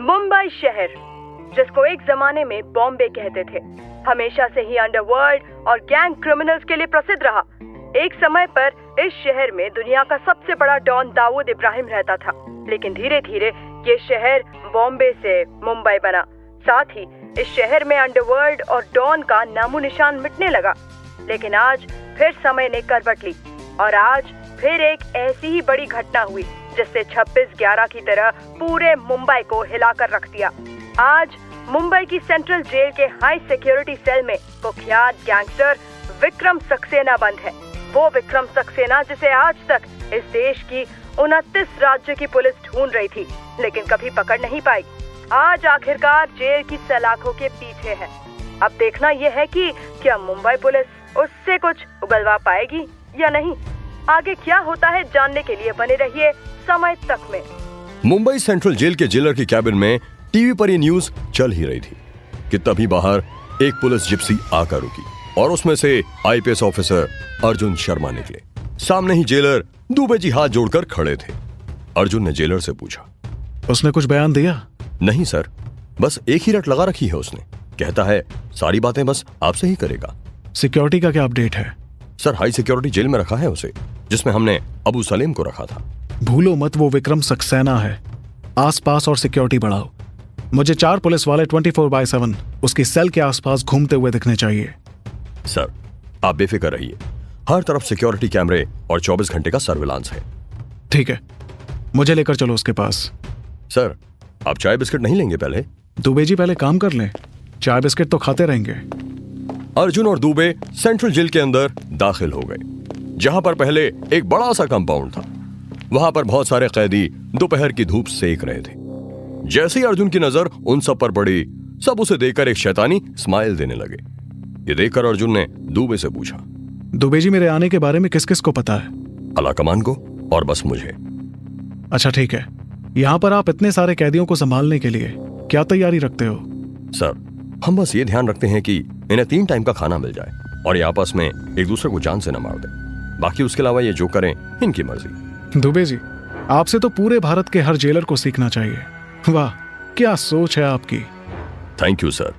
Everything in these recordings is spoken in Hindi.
मुंबई शहर, जिसको एक जमाने में बॉम्बे कहते थे, हमेशा से ही अंडरवर्ल्ड और गैंग क्रिमिनल्स के लिए प्रसिद्ध रहा। एक समय पर इस शहर में दुनिया का सबसे बड़ा डॉन दाऊद इब्राहिम रहता था, लेकिन धीरे धीरे ये शहर बॉम्बे से मुंबई बना। साथ ही इस शहर में अंडरवर्ल्ड और डॉन का नामो निशान मिटने लगा। लेकिन आज फिर समय ने करवट ली और आज फिर एक ऐसी ही बड़ी घटना हुई जिससे 26/11 की तरह पूरे मुंबई को हिलाकर रख दिया। आज मुंबई की सेंट्रल जेल के हाई सिक्योरिटी सेल में कुख्यात गैंगस्टर विक्रम सक्सेना बंद है। वो विक्रम सक्सेना जिसे आज तक इस देश की 29 राज्य की पुलिस ढूंढ रही थी, लेकिन कभी पकड़ नहीं पाई। आज आखिरकार जेल की सलाखों के पीछे है। अब देखना यह है कि क्या मुंबई पुलिस उससे कुछ उगलवा पाएगी या नहीं। आगे क्या होता है जानने के लिए बने रहिए समय तक में। मुंबई सेंट्रल जेल के जेलर की कैबिन में टीवी पर ये न्यूज चल ही रही थी कि तभी बाहर एक पुलिस जिप्सी आकर रुकी और उसमें से आईपीएस ऑफिसर अर्जुन शर्मा निकले। सामने ही जेलर दुबे जी हाथ जोड़कर खड़े थे। अर्जुन ने जेलर से पूछा, उसने कुछ बयान दिया? नहीं सर, बस एक ही रट लगा रखी है उसने। कहता है सारी बातें बस आपसे ही करेगा। सिक्योरिटी का क्या अपडेट है? सर, हाई सिक्योरिटी जेल में रखा है उसे, जिसमें हमने अबू सलीम को रखा था। भूलो मत, वो विक्रम सक्सेना है। आसपास और सिक्योरिटी बढ़ाओ। मुझे 4 पुलिस वाले 24/7 उसकी सेल के आसपास घूमते हुए दिखने चाहिए। सर, आप बेफिक्र रहिए, हर तरफ सिक्योरिटी कैमरे और 24 घंटे का सर्विलांस है। ठीक है, मुझे लेकर चलो उसके पास। सर, आप चाय बिस्किट नहीं लेंगे पहले? दुबे जी पहले काम कर लें, चाय बिस्किट तो खाते रहेंगे। अर्जुन और दुबे सेंट्रल जेल के अंदर दाखिल हो गए, जहां पर पहले एक बड़ा सा कंपाउंड था। वहां पर बहुत सारे कैदी दोपहर की धूप सेक रहे थे। जैसे ही अर्जुन की नजर उन सब पर पड़ी, सब उसे देखकर एक शैतानी स्माइल देने लगे। ये देखकर अर्जुन ने दुबे से पूछा, दुबे जी, मेरे आने के बारे में किस किस को पता है? आला कमान को और बस मुझे। अच्छा ठीक है, यहाँ पर आप इतने सारे कैदियों को संभालने के लिए क्या तैयारी रखते हो? सर, हम बस ये ध्यान रखते हैं कि इन्हें 3 टाइम का खाना मिल जाए और ये आपस में एक दूसरे को जान से न मार दें। बाकी उसके अलावा ये जो करें इनकी मर्जी। दुबे जी, आपसे तो पूरे भारत के हर जेलर को सीखना चाहिए। वाह, क्या सोच है आपकी। Thank you sir.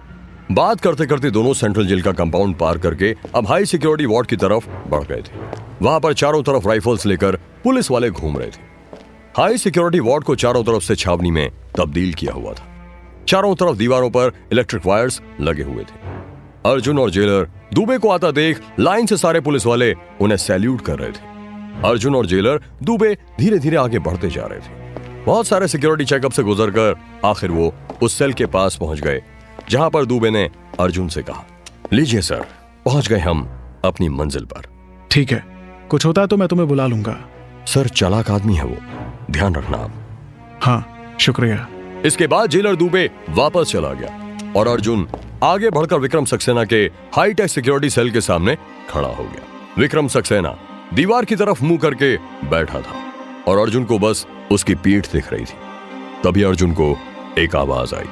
बात करते करते दोनों सेंट्रल जेल का कंपाउंड पार करके अब हाई सिक्योरिटी वार्ड की तरफ बढ़ गए थे। वहां पर चारों तरफ राइफल्स लेकर पुलिस वाले घूम रहे थे। हाई सिक्योरिटी वार्ड को चारों तरफ से छावनी में तब्दील किया हुआ था। चारों तरफ दीवारों पर इलेक्ट्रिक वायर्स लगे हुए थे। अर्जुन और जेलर दुबे को आता देख लाइन से सारे पुलिस वाले उन्हें सैल्यूट कर रहे थे। अर्जुन और जेलर दुबे धीरे धीरे आगे बढ़ते जा रहे थे। बहुत सारे सिक्योरिटी चेकअप से गुजरकर आखिर वो उस सेल के पास पहुंच गए, जहां पर दुबे ने अर्जुन से कहा, लीजिए सर, पहुंच गए हम अपनी मंजिल पर। ठीक है, कुछ होता है तो मैं तुम्हें बुला लूंगा। सर, चालाक आदमी है वो, ध्यान रखना आप। हाँ, शुक्रिया। इसके बाद जेलर दुबे वापस चला गया और अर्जुन आगे बढ़कर विक्रम सक्सेना के हाईटेक सिक्योरिटी सेल के सामने खड़ा हो गया। विक्रम सक्सेना दीवार की तरफ मुंह करके बैठा था और अर्जुन को बस उसकी पीठ दिख रही थी। तभी अर्जुन को एक आवाज आई,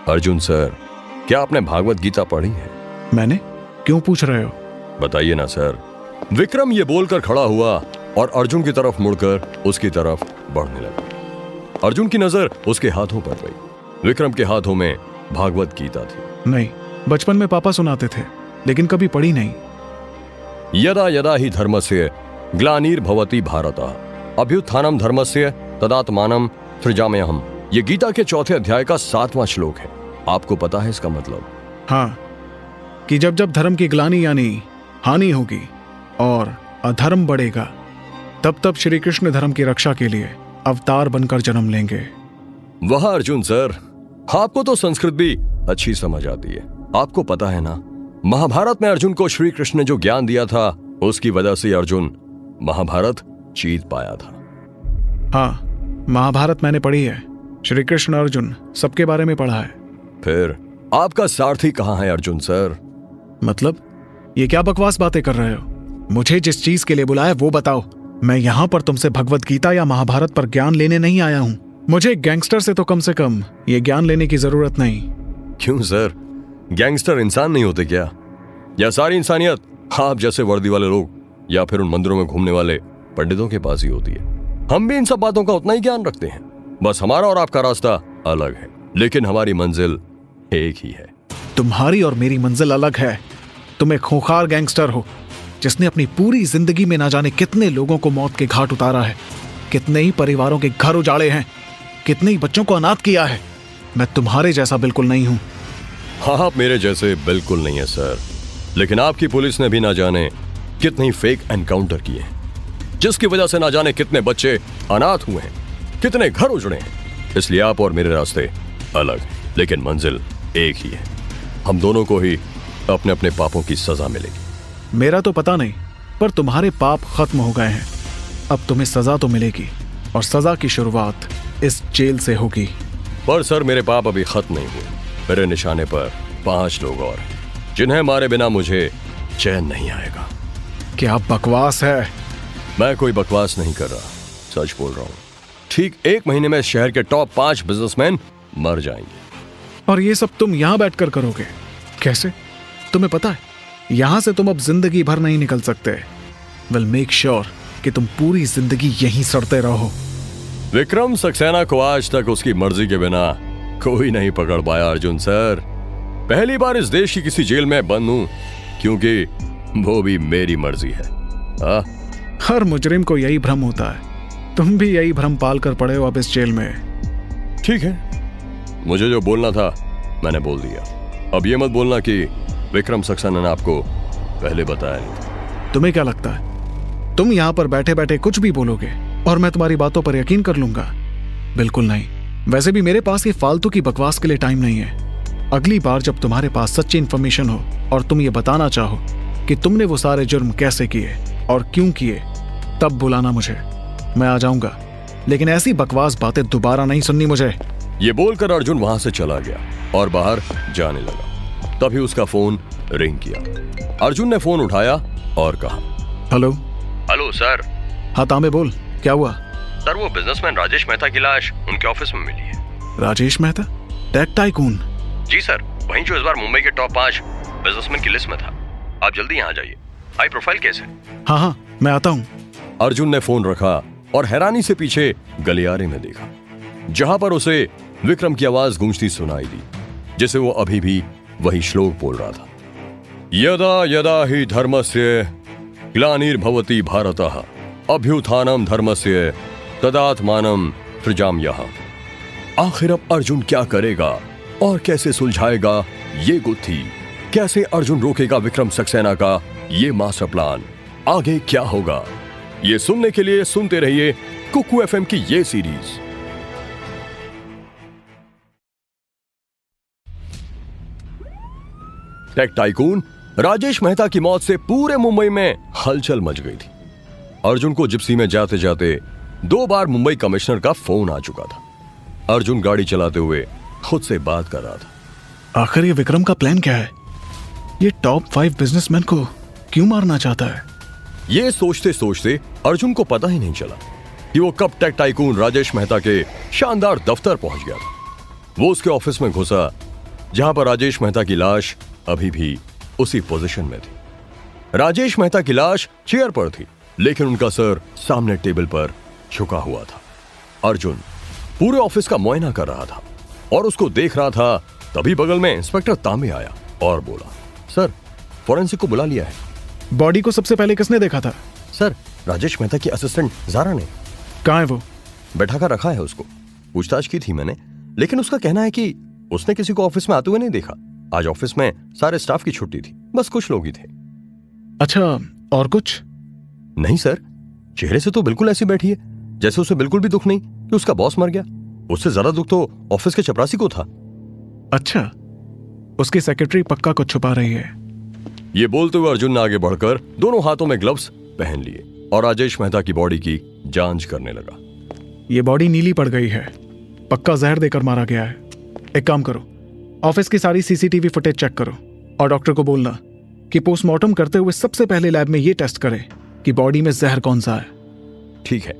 अर्जुन सर, क्या आपने भागवत गीता पढ़ी है? मैंने? क्यों पूछ रहे हो? बताइए ना सर। विक्रम ये बोलकर खड़ा हुआ और अर्जुन की तरफ मुड़कर उसकी तरफ बढ़ने लगा। अर्जुन की नजर उसके हाथों पर गई। विक्रम के हाथों में भागवत गीता थी। नहीं, बचपन में पापा सुनाते थे, लेकिन कभी पढ़ी नहीं। यदा यदा ही धर्मस्य ग्लानिर्भवति भारतः अभ्युत्थानम धर्मस्य तदात्मानं सृजाम्यहम्। ये गीता के 4थे अध्याय का 7वां श्लोक है। आपको पता है इसका मतलब? हाँ, कि जब जब धर्म की ग्लानि यानी हानि होगी और अधर्म बढ़ेगा, तब तब श्री कृष्ण धर्म की रक्षा के लिए अवतार बनकर जन्म लेंगे। वाह अर्जुन सर, आपको तो संस्कृत भी अच्छी समझ आती है। आपको पता है ना, महाभारत में अर्जुन को श्री कृष्ण ने जो ज्ञान दिया था, उसकी वजह से अर्जुन महाभारत जीत पाया था। हाँ, महाभारत मैंने पढ़ी है। श्री कृष्ण अर्जुन सबके बारे में पढ़ा है। फिर आपका सारथी कहाँ है अर्जुन सर? मतलब, ये क्या बकवास बातें कर रहे हो? मुझे जिस चीज के लिए बुलाया वो बताओ। मैं यहाँ पर तुमसे भगवत गीता या महाभारत पर ज्ञान लेने नहीं आया हूँ। मुझे गैंगस्टर से तो कम से कम ये ज्ञान लेने की जरूरत नहीं। क्यों सर, गैंगस्टर इंसान नहीं होते क्या? या सारी इंसानियत आप जैसे वर्दी वाले लोग या फिर उन मंदिरों में घूमने वाले पंडितों के पास ही होती है? हम भी इन सब बातों का उतना ही ज्ञान रखते हैं, बस हमारा और आपका रास्ता अलग है। लेकिन हमारी मंजिल एक ही है। तुम्हारी और मेरी मंजिल अलग है। तुम एक खूंखार गैंगस्टर हो जिसने अपनी पूरी जिंदगी में ना जाने कितने लोगों को मौत के घाट उतारा है, कितने ही परिवारों के घर उजाड़े हैं, कितने ही बच्चों को अनाथ किया है। मैं तुम्हारे जैसा बिल्कुल नहीं हूं। हाँ, आप मेरे जैसे बिल्कुल नहीं है सर, लेकिन आपकी पुलिस ने भी ना जाने कितने ही फेक एनकाउंटर किए हैं, जिसकी वजह से ना जाने कितने बच्चे अनाथ हुए हैं, कितने घर उजड़े हैं। इसलिए आप और मेरे रास्ते अलग हैं, लेकिन मंजिल एक ही है। हम दोनों को ही अपने अपने पापों की सजा मिलेगी। मेरा तो पता नहीं, पर तुम्हारे पाप खत्म हो गए हैं। अब तुम्हें सजा तो मिलेगी, और सजा की शुरुआत इस जेल से होगी। पर सर, मेरे पाप अभी खत्म नहीं हुए। मेरे निशाने पर 5 लोग और हैं, जिन्हें मारे बिना मुझे चैन नहीं आएगा। क्या बकवास है? मैं कोई बकवास नहीं कर रहा, सच बोल रहा हूँ। ठीक 1 महीने में शहर के टॉप 5 बिजनेसमैन मर जाएंगे। और ये सब तुम यहां बैठकर करोगे? कैसे? तुम्हें पता है यहां से तुम अब जिंदगी भर नहीं निकल सकते। विल मेक श्योर कि तुम पूरी जिंदगी यहीं सड़ते रहो। विक्रम सक्सेना को आज तक उसकी मर्जी के बिना कोई नहीं पकड़ पाया अर्जुन सर। पहली बार इस देश की किसी जेल में बंद हूं, क्योंकि वो भी मेरी मर्जी है। हर मुजरिम को यही भ्रम होता है। तुम भी यही भ्रम पाल कर पड़े हो अब इस जेल में। ठीक है, मुझे जो बोलना था मैंने बोल दिया। अब ये मत बोलना कि विक्रम सक्सेना ने आपको पहले बताया नहीं। तुम्हें क्या लगता है तुम यहां पर बैठे बैठे कुछ भी बोलोगे और मैं तुम्हारी बातों पर यकीन कर लूंगा? बिल्कुल नहीं। वैसे भी मेरे पास ये फालतू की बकवास के लिए टाइम नहीं है। अगली बार जब तुम्हारे पास सच्ची इंफॉर्मेशन हो और तुम ये बताना चाहो कि तुमने वो सारे जुर्म कैसे किए और क्यों किए, तब बुलाना मुझे। मैं आ जाऊंगा, लेकिन ऐसी बकवास बातें दोबारा नहीं सुननी मुझे। ये बोलकर अर्जुन वहां से चला गया और बाहर जाने लगा। तभी उसका फोन रिंग किया। अर्जुन ने फोन उठाया और कहा, हेलो। Hello sir. हाँ तांबे, बोल, क्या हुआ? सर, वो बिजनेसमैन राजेश मेहता की लाश उनके ऑफिस में मिली है। राजेश मेहता? Tech tycoon? जी सर, वहीं जो इस बार मुंबई के टॉप 5 बिजनेसमैन की लिस्ट में था। आप जल्दी यहाँ जाइए। हाई प्रोफाइल केस है। हाँ हाँ, मैं आता हूँ। अर्जुन ने फोन रखा और हैरानी से पीछे गलियारे में देखा, जहां पर उसे विक्रम की आवाज गूंजती सुनाई दी, जिसे वो अभी भी वही श्लोक बोल रहा था। यदा यदा हि धर्मस्य ग्लानिर्भवति भारतः अभ्युत्थानं धर्मस्य तदात्मानं सृजाम्यहम्। आखिर अब अर्जुन क्या करेगा और कैसे सुलझाएगा ये गुत्थी? कैसे अर्जुन रोकेगा विक्रम सक्सेना का ये मास्टर प्लान? आगे क्या होगा, ये सुनने के लिए सुनते रहिए कुकू एफएम की ये series. Tech tycoon Rajesh Mehta की मौत से पूरे मुंबई में हलचल मच गई थी। अर्जुन को जिप्सी में जाते जाते 2 बार मुंबई कमिश्नर का फोन आ चुका था। अर्जुन गाड़ी चलाते हुए खुद से बात कर रहा था। आखिर ये विक्रम का प्लान क्या है? ये टॉप 5 बिजनेसमैन को क्यों मारना चाहता है? ये सोचते सोचते अर्जुन को पता ही नहीं चला कि वो कब टेक टाइकून राजेश मेहता के शानदार दफ्तर पहुंच गया था। वो उसके ऑफिस में घुसा, जहां पर राजेश मेहता की लाश अभी भी उसी पोजीशन में थी। राजेश मेहता की लाश चेयर पर थी, लेकिन उनका सर सामने टेबल पर झुका हुआ था। अर्जुन पूरे ऑफिस का मुआयना कर रहा था और उसको देख रहा था। तभी बगल में इंस्पेक्टर तांबे आया और बोला, सर, फॉरेंसिक को बुला लिया है। बॉडी को सबसे पहले किसने देखा था? सर, राजेश मेहता की असिस्टेंट जारा ने। कहाँ है वो? बैठा कर रखा है उसको। पूछताछ की थी मैंने, लेकिन उसका कहना है कि उसने किसी को ऑफिस में आते हुए नहीं देखा। आज ऑफिस में सारे स्टाफ की छुट्टी थी, बस कुछ लोग ही थे। अच्छा, और कुछ? नहीं सर, चेहरे से तो बिल्कुल ऐसी बैठी है जैसे उसे बिल्कुल भी दुख नहीं कि उसका बॉस मर गया। उससे ज्यादा दुख तो ऑफिस के चपरासी को था। अच्छा, उसकी सेक्रेटरी पक्का कुछ छुपा रही है। ये बोलते हुए अर्जुन ने आगे बढ़कर दोनों हाथों में ग्लव्स पहन लिए और राजेश मेहता की बॉडी की जांच करने लगा। ये बॉडी नीली पड़ गई है, पक्का जहर देकर मारा गया है। एक काम करो, ऑफिस की सारी सीसीटीवी फुटेज चेक करो और डॉक्टर को बोलना कि पोस्टमार्टम करते हुए सबसे पहले लैब में ये टेस्ट करे कि बॉडी में जहर कौन सा है। ठीक है,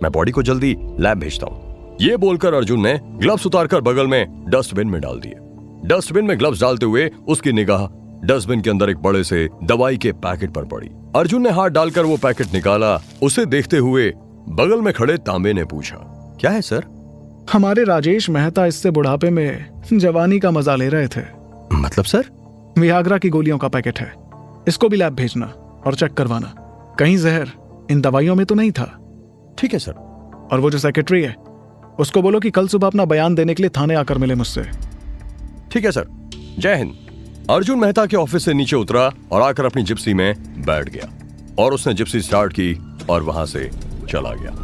मैं बॉडी को जल्दी लैब भेजता हूँ। ये बोलकर अर्जुन ने ग्लव्स उतारकर बगल में डस्टबिन में डाल दिए। डस्टबिन में ग्लव्स डालते हुए उसकी निगाह डस्टबिन के अंदर एक बड़े से दवाई के पैकेट पर पड़ी। अर्जुन ने हाथ डालकर वो पैकेट निकाला। उसे देखते हुए बगल में खड़े तांबे ने पूछा, क्या है सर? हमारे राजेश मेहता इससे बुढ़ापे में जवानी का मजा ले रहे थे। मतलब सर? वियाग्रा की गोलियों का पैकेट है, इसको भी लैब भेजना और चेक करवाना, कहीं जहर इन दवाइयों में तो नहीं था। ठीक है सर। और वो जो सेक्रेटरी है उसको बोलो कि कल सुबह अपना बयान देने के लिए थाने आकर मिले मुझसे। ठीक है सर। जय हिंद। अर्जुन मेहता के ऑफिस से नीचे उतरा और आकर अपनी जिप्सी में बैठ गया और उसने जिप्सी स्टार्ट की और वहां से चला गया।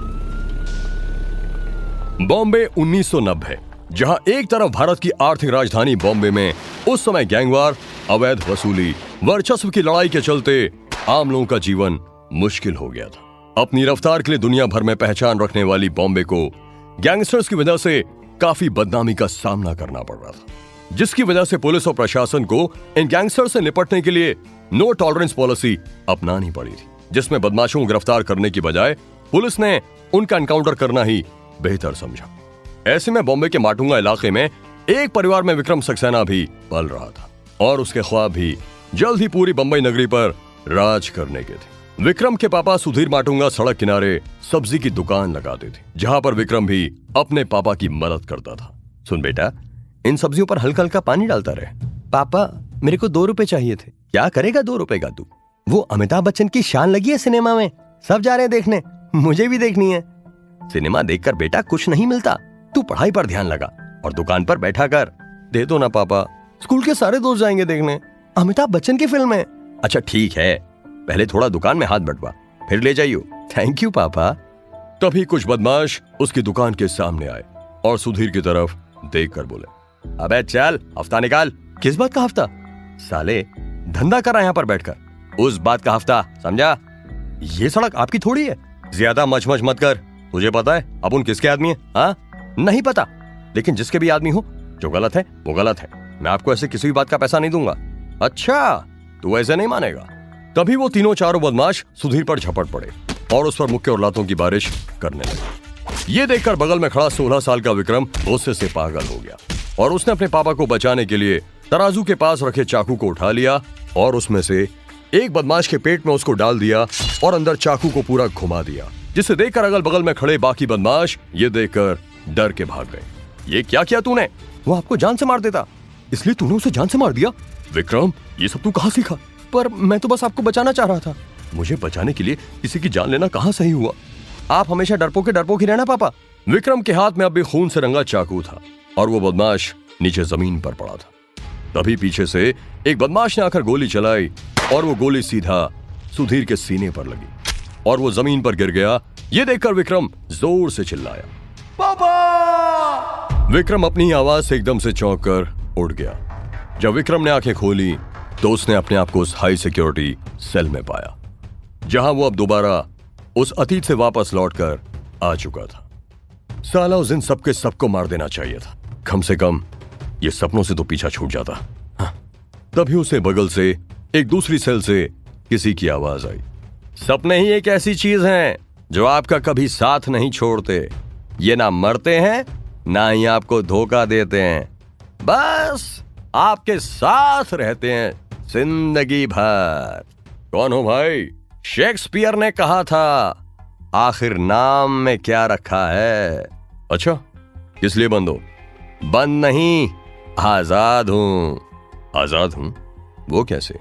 बॉम्बे 1990, जहां एक तरफ भारत की आर्थिक राजधानी बॉम्बे में उस समय गैंगवार, अवैध वसूली, वर्चस्व की लड़ाई के चलते आम लोगों का जीवन मुश्किल हो गया था। अपनी रफ्तार के लिए दुनिया भर में पहचान रखने वाली बॉम्बे को गैंगस्टर्स की वजह से काफी बदनामी का सामना करना पड़ रहा था, जिसकी वजह से पुलिस और प्रशासन को इन गैंगस्टर्स से निपटने के लिए नो टॉलरेंस पॉलिसी अपनानी पड़ी थी, जिसमें बदमाशों को गिरफ्तार करने की बजाय पुलिस ने उनका एनकाउंटर करना ही बेहतर समझा। ऐसे में बॉम्बे के माटुंगा इलाके में एक परिवार में विक्रम सक्सेना भी पल रहा था और उसके ख्वाब भी जल्द ही पूरी बंबई नगरी पर राज करने के थे। विक्रम के पापा सुधीर माटुंगा सड़क किनारे सब्जी की दुकान लगाते थे, जहां पर विक्रम भी अपने पापा की मदद करता था। सुन बेटा, इन सब्जियों पर हल्का हल्का पानी डालता रहे। पापा, मेरे को 2 रुपए चाहिए थे। क्या करेगा 2 रुपए का तू? वो अमिताभ बच्चन की शान लगी है सिनेमा में, सब जा रहे हैं देखने, मुझे भी देखनी है। सिनेमा देखकर बेटा कुछ नहीं मिलता, तू पढ़ाई पर ध्यान लगा और दुकान पर बैठा कर। दे दो ना पापा, स्कूल के सारे दोस्त जाएंगे देखने। अमिताभ बच्चन की फिल्म है। अच्छा ठीक है, पहले थोड़ा दुकान में हाथ बटवा, फिर ले जाइयो। थैंक यू पापा। तभी कुछ बदमाश उसकी दुकान के सामने आए और सुधीर की तरफ देखकर बोले, अबे चल हफ्ता निकाल। किस बात का हफ्ता? साले धंधा कर रहा यहाँ पर बैठकर, उस बात का हफ्ता, समझा? ये सड़क आपकी थोड़ी है, ज्यादा मच मत कर। तुझे पता है अपन किसके आदमी है? हाँ नहीं पता, लेकिन जिसके भी आदमी हो, जो गलत है वो गलत है। मैं आपको ऐसे किसी भी बात का पैसा नहीं दूंगा। अच्छा, तू ऐसे नहीं मानेगा। तभी वो तीनों चारों बदमाश सुधीर पर झपट पड़े और उस पर मुक्के और लातों की बारिश करने लगे। ये देखकर बगल में खड़ा 16 साल का विक्रम गुस्से से पागल हो गया और उसने अपने पापा को बचाने के लिए तराजू के पास रखे चाकू को उठा लिया और उसमें से एक बदमाश के पेट में उसको डाल दिया और अंदर चाकू को पूरा घुमा दिया, जिसे देखकर अगल बगल में खड़े बाकी बदमाश ये देखकर डर के भाग गए। ये क्या किया तूने? वो आपको जान से मार देता, इसलिए तूने उसे जान से मार दिया? विक्रम, ये सब तू कहाँ सीखा? पर मैं तो बस आपको बचाना चाह रहा था। मुझे बचाने के लिए किसी की जान लेना कहाँ सही हुआ? आप हमेशा डरपोक ही रहना पापा। विक्रम के हाथ में अब भी खून से रंगा चाकू था और वो बदमाश नीचे जमीन पर पड़ा था। तभी पीछे से एक बदमाश ने आकर गोली चलाई और वो गोली सीधा सुधीर के सीने पर लगी और वो जमीन पर गिर गया। ये देखकर विक्रम जोर से चिल्लाया, पापा! विक्रम अपनी आवाज से एकदम से चौंक कर उठ गया। जब विक्रम ने आंखें खोली तो उसने अपने आप को उस हाई सिक्योरिटी सेल में पाया, जहां वो अब दोबारा उस अतीत से वापस लौटकर आ चुका था। साला उस दिन सबके सबको मार देना चाहिए था, कम से कम ये सपनों से तो पीछा छूट जाता। हाँ। तभी उसे बगल से एक दूसरी सेल से किसी की आवाज आई, सपने ही एक ऐसी चीज हैं जो आपका कभी साथ नहीं छोड़ते। ये ना मरते हैं ना ही आपको धोखा देते हैं, बस आपके साथ रहते हैं जिंदगी भर। कौन हो भाई? शेक्सपियर ने कहा था, आखिर नाम में क्या रखा है? अच्छा, किस लिए बंद हो? बंद नहीं, आजाद हूं। आजाद हूं? वो कैसे?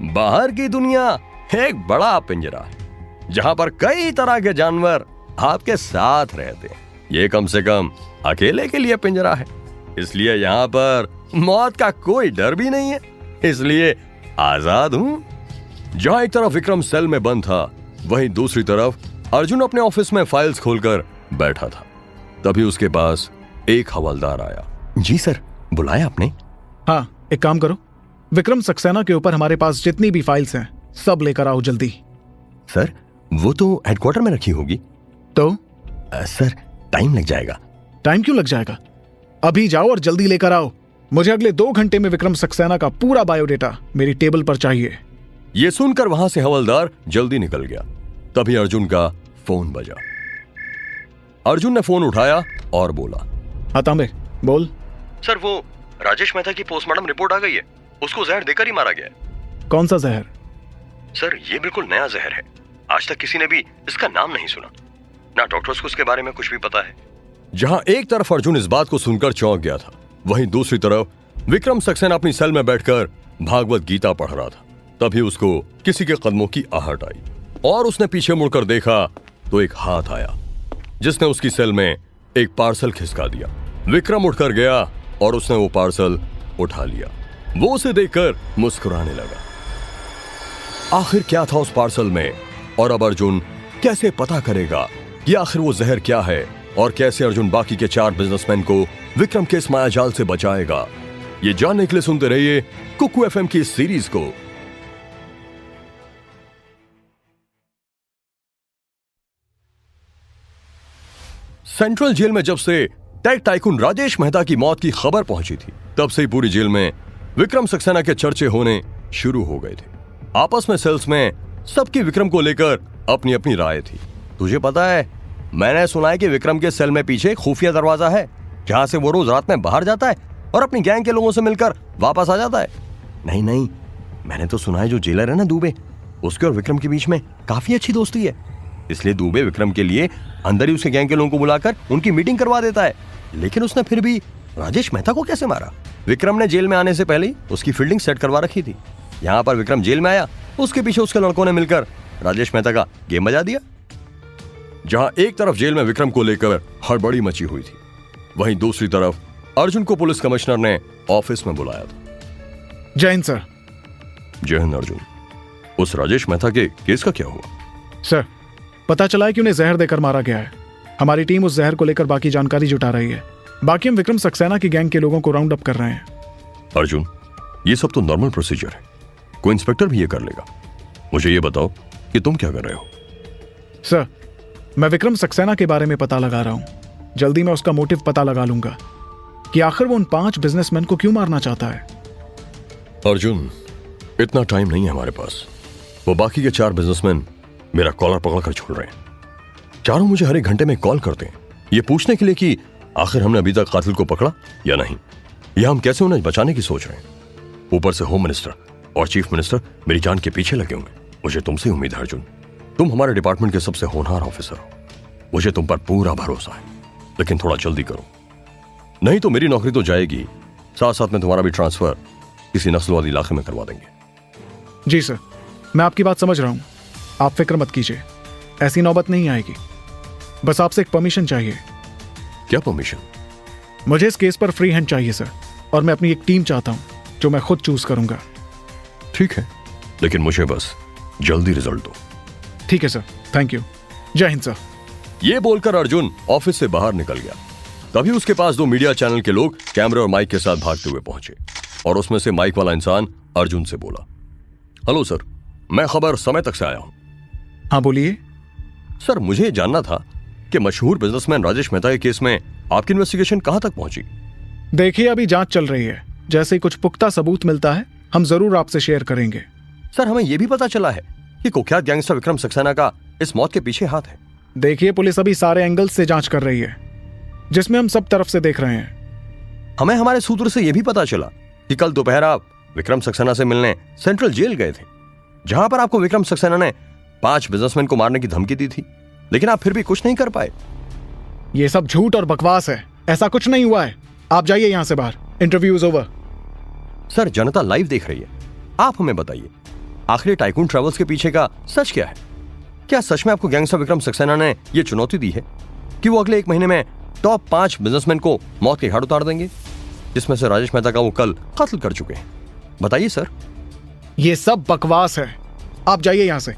बाहर की दुनिया एक बड़ा पिंजरा है जहां पर कई तरह के जानवर आपके साथ रहते हैं। ये कम से कम अकेले के लिए पिंजरा है, इसलिए यहां पर मौत का कोई डर भी नहीं है, इसलिए आजाद हूं। जहां एक तरफ विक्रम सेल में बंद था, वहीं दूसरी तरफ अर्जुन अपने ऑफिस में फाइल्स खोलकर बैठा था। तभी उसके पास एक हवलदार आया। जी सर, बुलाया आपने? हाँ, एक काम करो, विक्रम सक्सेना के ऊपर हमारे पास जितनी भी फाइल्स हैं सब लेकर आओ जल्दी। सर, वो तो हेडक्वार्टर में रखी होगी। तो सर, टाइम लग जाएगा। टाइम क्यों लग जाएगा? अभी जाओ और जल्दी लेकर आओ। मुझे अगले 2 घंटे में विक्रम सक्सेना का पूरा बायोडेटा मेरी टेबल पर चाहिए। ये सुनकर वहां से हवलदार जल्दी निकल गया। तभी अर्जुन का फोन बजा। अर्जुन ने फोन उठाया और बोला, हाँ तांबे, बोल। सर, वो राजेश मेहता की पोस्टमार्टम रिपोर्ट आ गई है, उसको जहर देकर ही मारा गया है। कौन सा जहर? सर, ये बिल्कुल नया जहर है, आज तक किसी ने भी इसका नाम नहीं सुना, ना डॉक्टर्स को इसके बारे में कुछ भी पता है। जहां एक तरफ अर्जुन इस बात को सुनकर चौंक गया था, वहीं दूसरी तरफ विक्रम सक्सेना अपनी सेल में बैठकर भागवत गीता पढ़ रहा था। तभी उसको किसी के कदमों की आहट आई और उसने पीछे मुड़कर देखा तो एक हाथ आया जिसने उसकी सेल में एक पार्सल खिसका दिया। विक्रम उठकर गया और उसने वो पार्सल उठा लिया। वो उसे देखकर मुस्कुराने लगा। आखिर क्या था उस पार्सल में, और अब अर्जुन कैसे पता करेगा कि आखिर वो जहर क्या है, और कैसे अर्जुन बाकी के 4 बिजनेसमैन को विक्रम के इस मायाजाल से बचाएगा। ये जानने के लिए सुनते रहिए कुकू एफएम की इस सीरीज को। सेंट्रल जेल में जब से टेक टाइकून राजेश मेहता की मौत की खबर पहुंची थी, तब से ही पूरी जेल में विक्रम सक्सेना के चर्चे होने शुरू हो गए थे। आपस में सेल्स में सबकी विक्रम को लेकर अपनी अपनी राय थी। तुझे पता है, मैंने सुना है कि विक्रम के सेल में पीछे खुफिया दरवाजा है जहां से वो रोज रात में बाहर जाता है और अपनी गैंग के लोगों से मिलकर वापस आ जाता है। नहीं नहीं, मैंने तो सुना है जो जेलर है ना दुबे, उसके और विक्रम के बीच में काफी अच्छी दोस्ती है, इसलिए दुबे विक्रम के लिए अंदर ही उसके गैंग के लोगों को बुलाकर उनकी मीटिंग करवा देता है। लेकिन उसने फिर भी राजेश मेहता को कैसे मारा? विक्रम ने जेल में आने से पहले ही उसकी फील्डिंग सेट करवा रखी थी। यहाँ पर विक्रम जेल में आया, उसके पीछे उसके लड़कों ने मिलकर राजेश मेहता का गेम बजा दिया। जहां एक तरफ जेल में विक्रम को लेकर हड़बड़ी मची हुई थी, वहीं दूसरी तरफ अर्जुन को पुलिस कमिश्नर ने ऑफिस में बुलाया था। जय हिंद सर। जय हिंद अर्जुन, उस राजेश मेहता के केस का क्या हुआ? सर, पता चला है कि उन्हें जहर देकर मारा गया है। हमारी टीम उस जहर को लेकर बाकी जानकारी जुटा रही है। बाकी हम विक्रम सक्सेना की गैंग के लोगों को राउंड अप कर रहे हैं। अर्जुन, ये सब तो नॉर्मल प्रोसीजर है, कोई इंस्पेक्टर भी ये कर लेगा। मुझे ये बताओ कि तुम क्या कर रहे हो? सर, मैं विक्रम सक्सेना के बारे में पता लगा रहा हूं। जल्दी मैं उसका मोटिव पता लगा लूंगा कि आखिर वो उन 5 बिजनेसमैन को क्यों मारना चाहता है। अर्जुन, इतना टाइम नहीं है हमारे पास। वो बाकी के 4 बिजनेसमैन मेरा कॉलर पकड़कर छोड़ रहे हैं। चारों मुझे हर एक घंटे में कॉल करते हैं, ये पूछने के लिए कि आखिर हमने अभी तक कातिल को पकड़ा या नहीं, या हम कैसे उन्हें बचाने की सोच रहे हैं। ऊपर से होम मिनिस्टर और चीफ मिनिस्टर मेरी जान के पीछे लगे होंगे। मुझे तुमसे उम्मीद है अर्जुन, तुम हमारे डिपार्टमेंट के सबसे होनहार ऑफिसर हो, मुझे तुम पर पूरा भरोसा है। लेकिन थोड़ा जल्दी करो, नहीं तो मेरी नौकरी तो जाएगी, साथ साथ में तुम्हारा भी ट्रांसफर किसी नस्लवादी इलाके में करवा देंगे। जी सर, मैं आपकी बात समझ रहा हूं, आप फिक्र मत कीजिए, ऐसी नौबत नहीं आएगी। बस आपसे एक परमिशन चाहिए। क्या परमिशन? मुझे इस केस पर फ्री हैंड चाहिए सर, और मैं अपनी एक टीम चाहता हूं जो मैं खुद चूज करूंगा। ठीक है, लेकिन मुझे बस जल्दी रिजल्ट दो। ठीक है सर, थैंक यू। जय हिंद सर। ये बोलकर अर्जुन ऑफिस से बाहर निकल गया। तभी उसके पास 2 मीडिया चैनल के लोग कैमरे और माइक के साथ भागते हुए पहुंचे, और उसमें से माइक वाला इंसान अर्जुन से बोला, हेलो सर, मैं खबर समय तक से आया हूं। हाँ बोलिए। सर, मुझे जानना था कि मशहूर बिजनेसमैन राजेश मेहता के केस में आपकी इन्वेस्टिगेशन कहां तक पहुंची? देखिए, अभी जांच चल रही है, जैसे ही कुछ पुख्ता सबूत मिलता है हम जरूर आपसे शेयर करेंगे। सर, हमें यह भी पता चला है कि कुख्यात गैंगस्टर विक्रम सक्सेना का इस मौत के पीछे हाथ है। देखिए, पुलिस अभी सारे एंगल से जांच कर रही है, जिसमें हम सब तरफ से देख रहे हैं। हमें हमारे सूत्र से यह भी पता चला कि कल दोपहर आप विक्रम सक्सेना से मिलने सेंट्रल जेल गए थे, जहां पर आपको विक्रम सक्सेना ने 5 बिजनेसमैन को मारने की धमकी दी थी, लेकिन आप फिर भी कुछ नहीं कर पाए। ये सब झूठ और बकवास है, ऐसा कुछ नहीं हुआ है। आप जाइए यहां से बाहर, interview is over. Sir, Janata live देख रही है, आप हमें बताइए, आखिर टाइकून ट्रेवल्स के पीछे का सच क्या है? क्या सच में आपको गैंगस्टर विक्रम सक्सेना ने यह चुनौती दी है कि वो अगले 1 महीने में टॉप 5 बिजनेसमैन को मौत के घाट उतार देंगे, जिसमें से राजेश मेहता का वो कल कत्ल कर चुके हैं? बताइए सर। ये सब बकवास है, आप जाइए यहां से,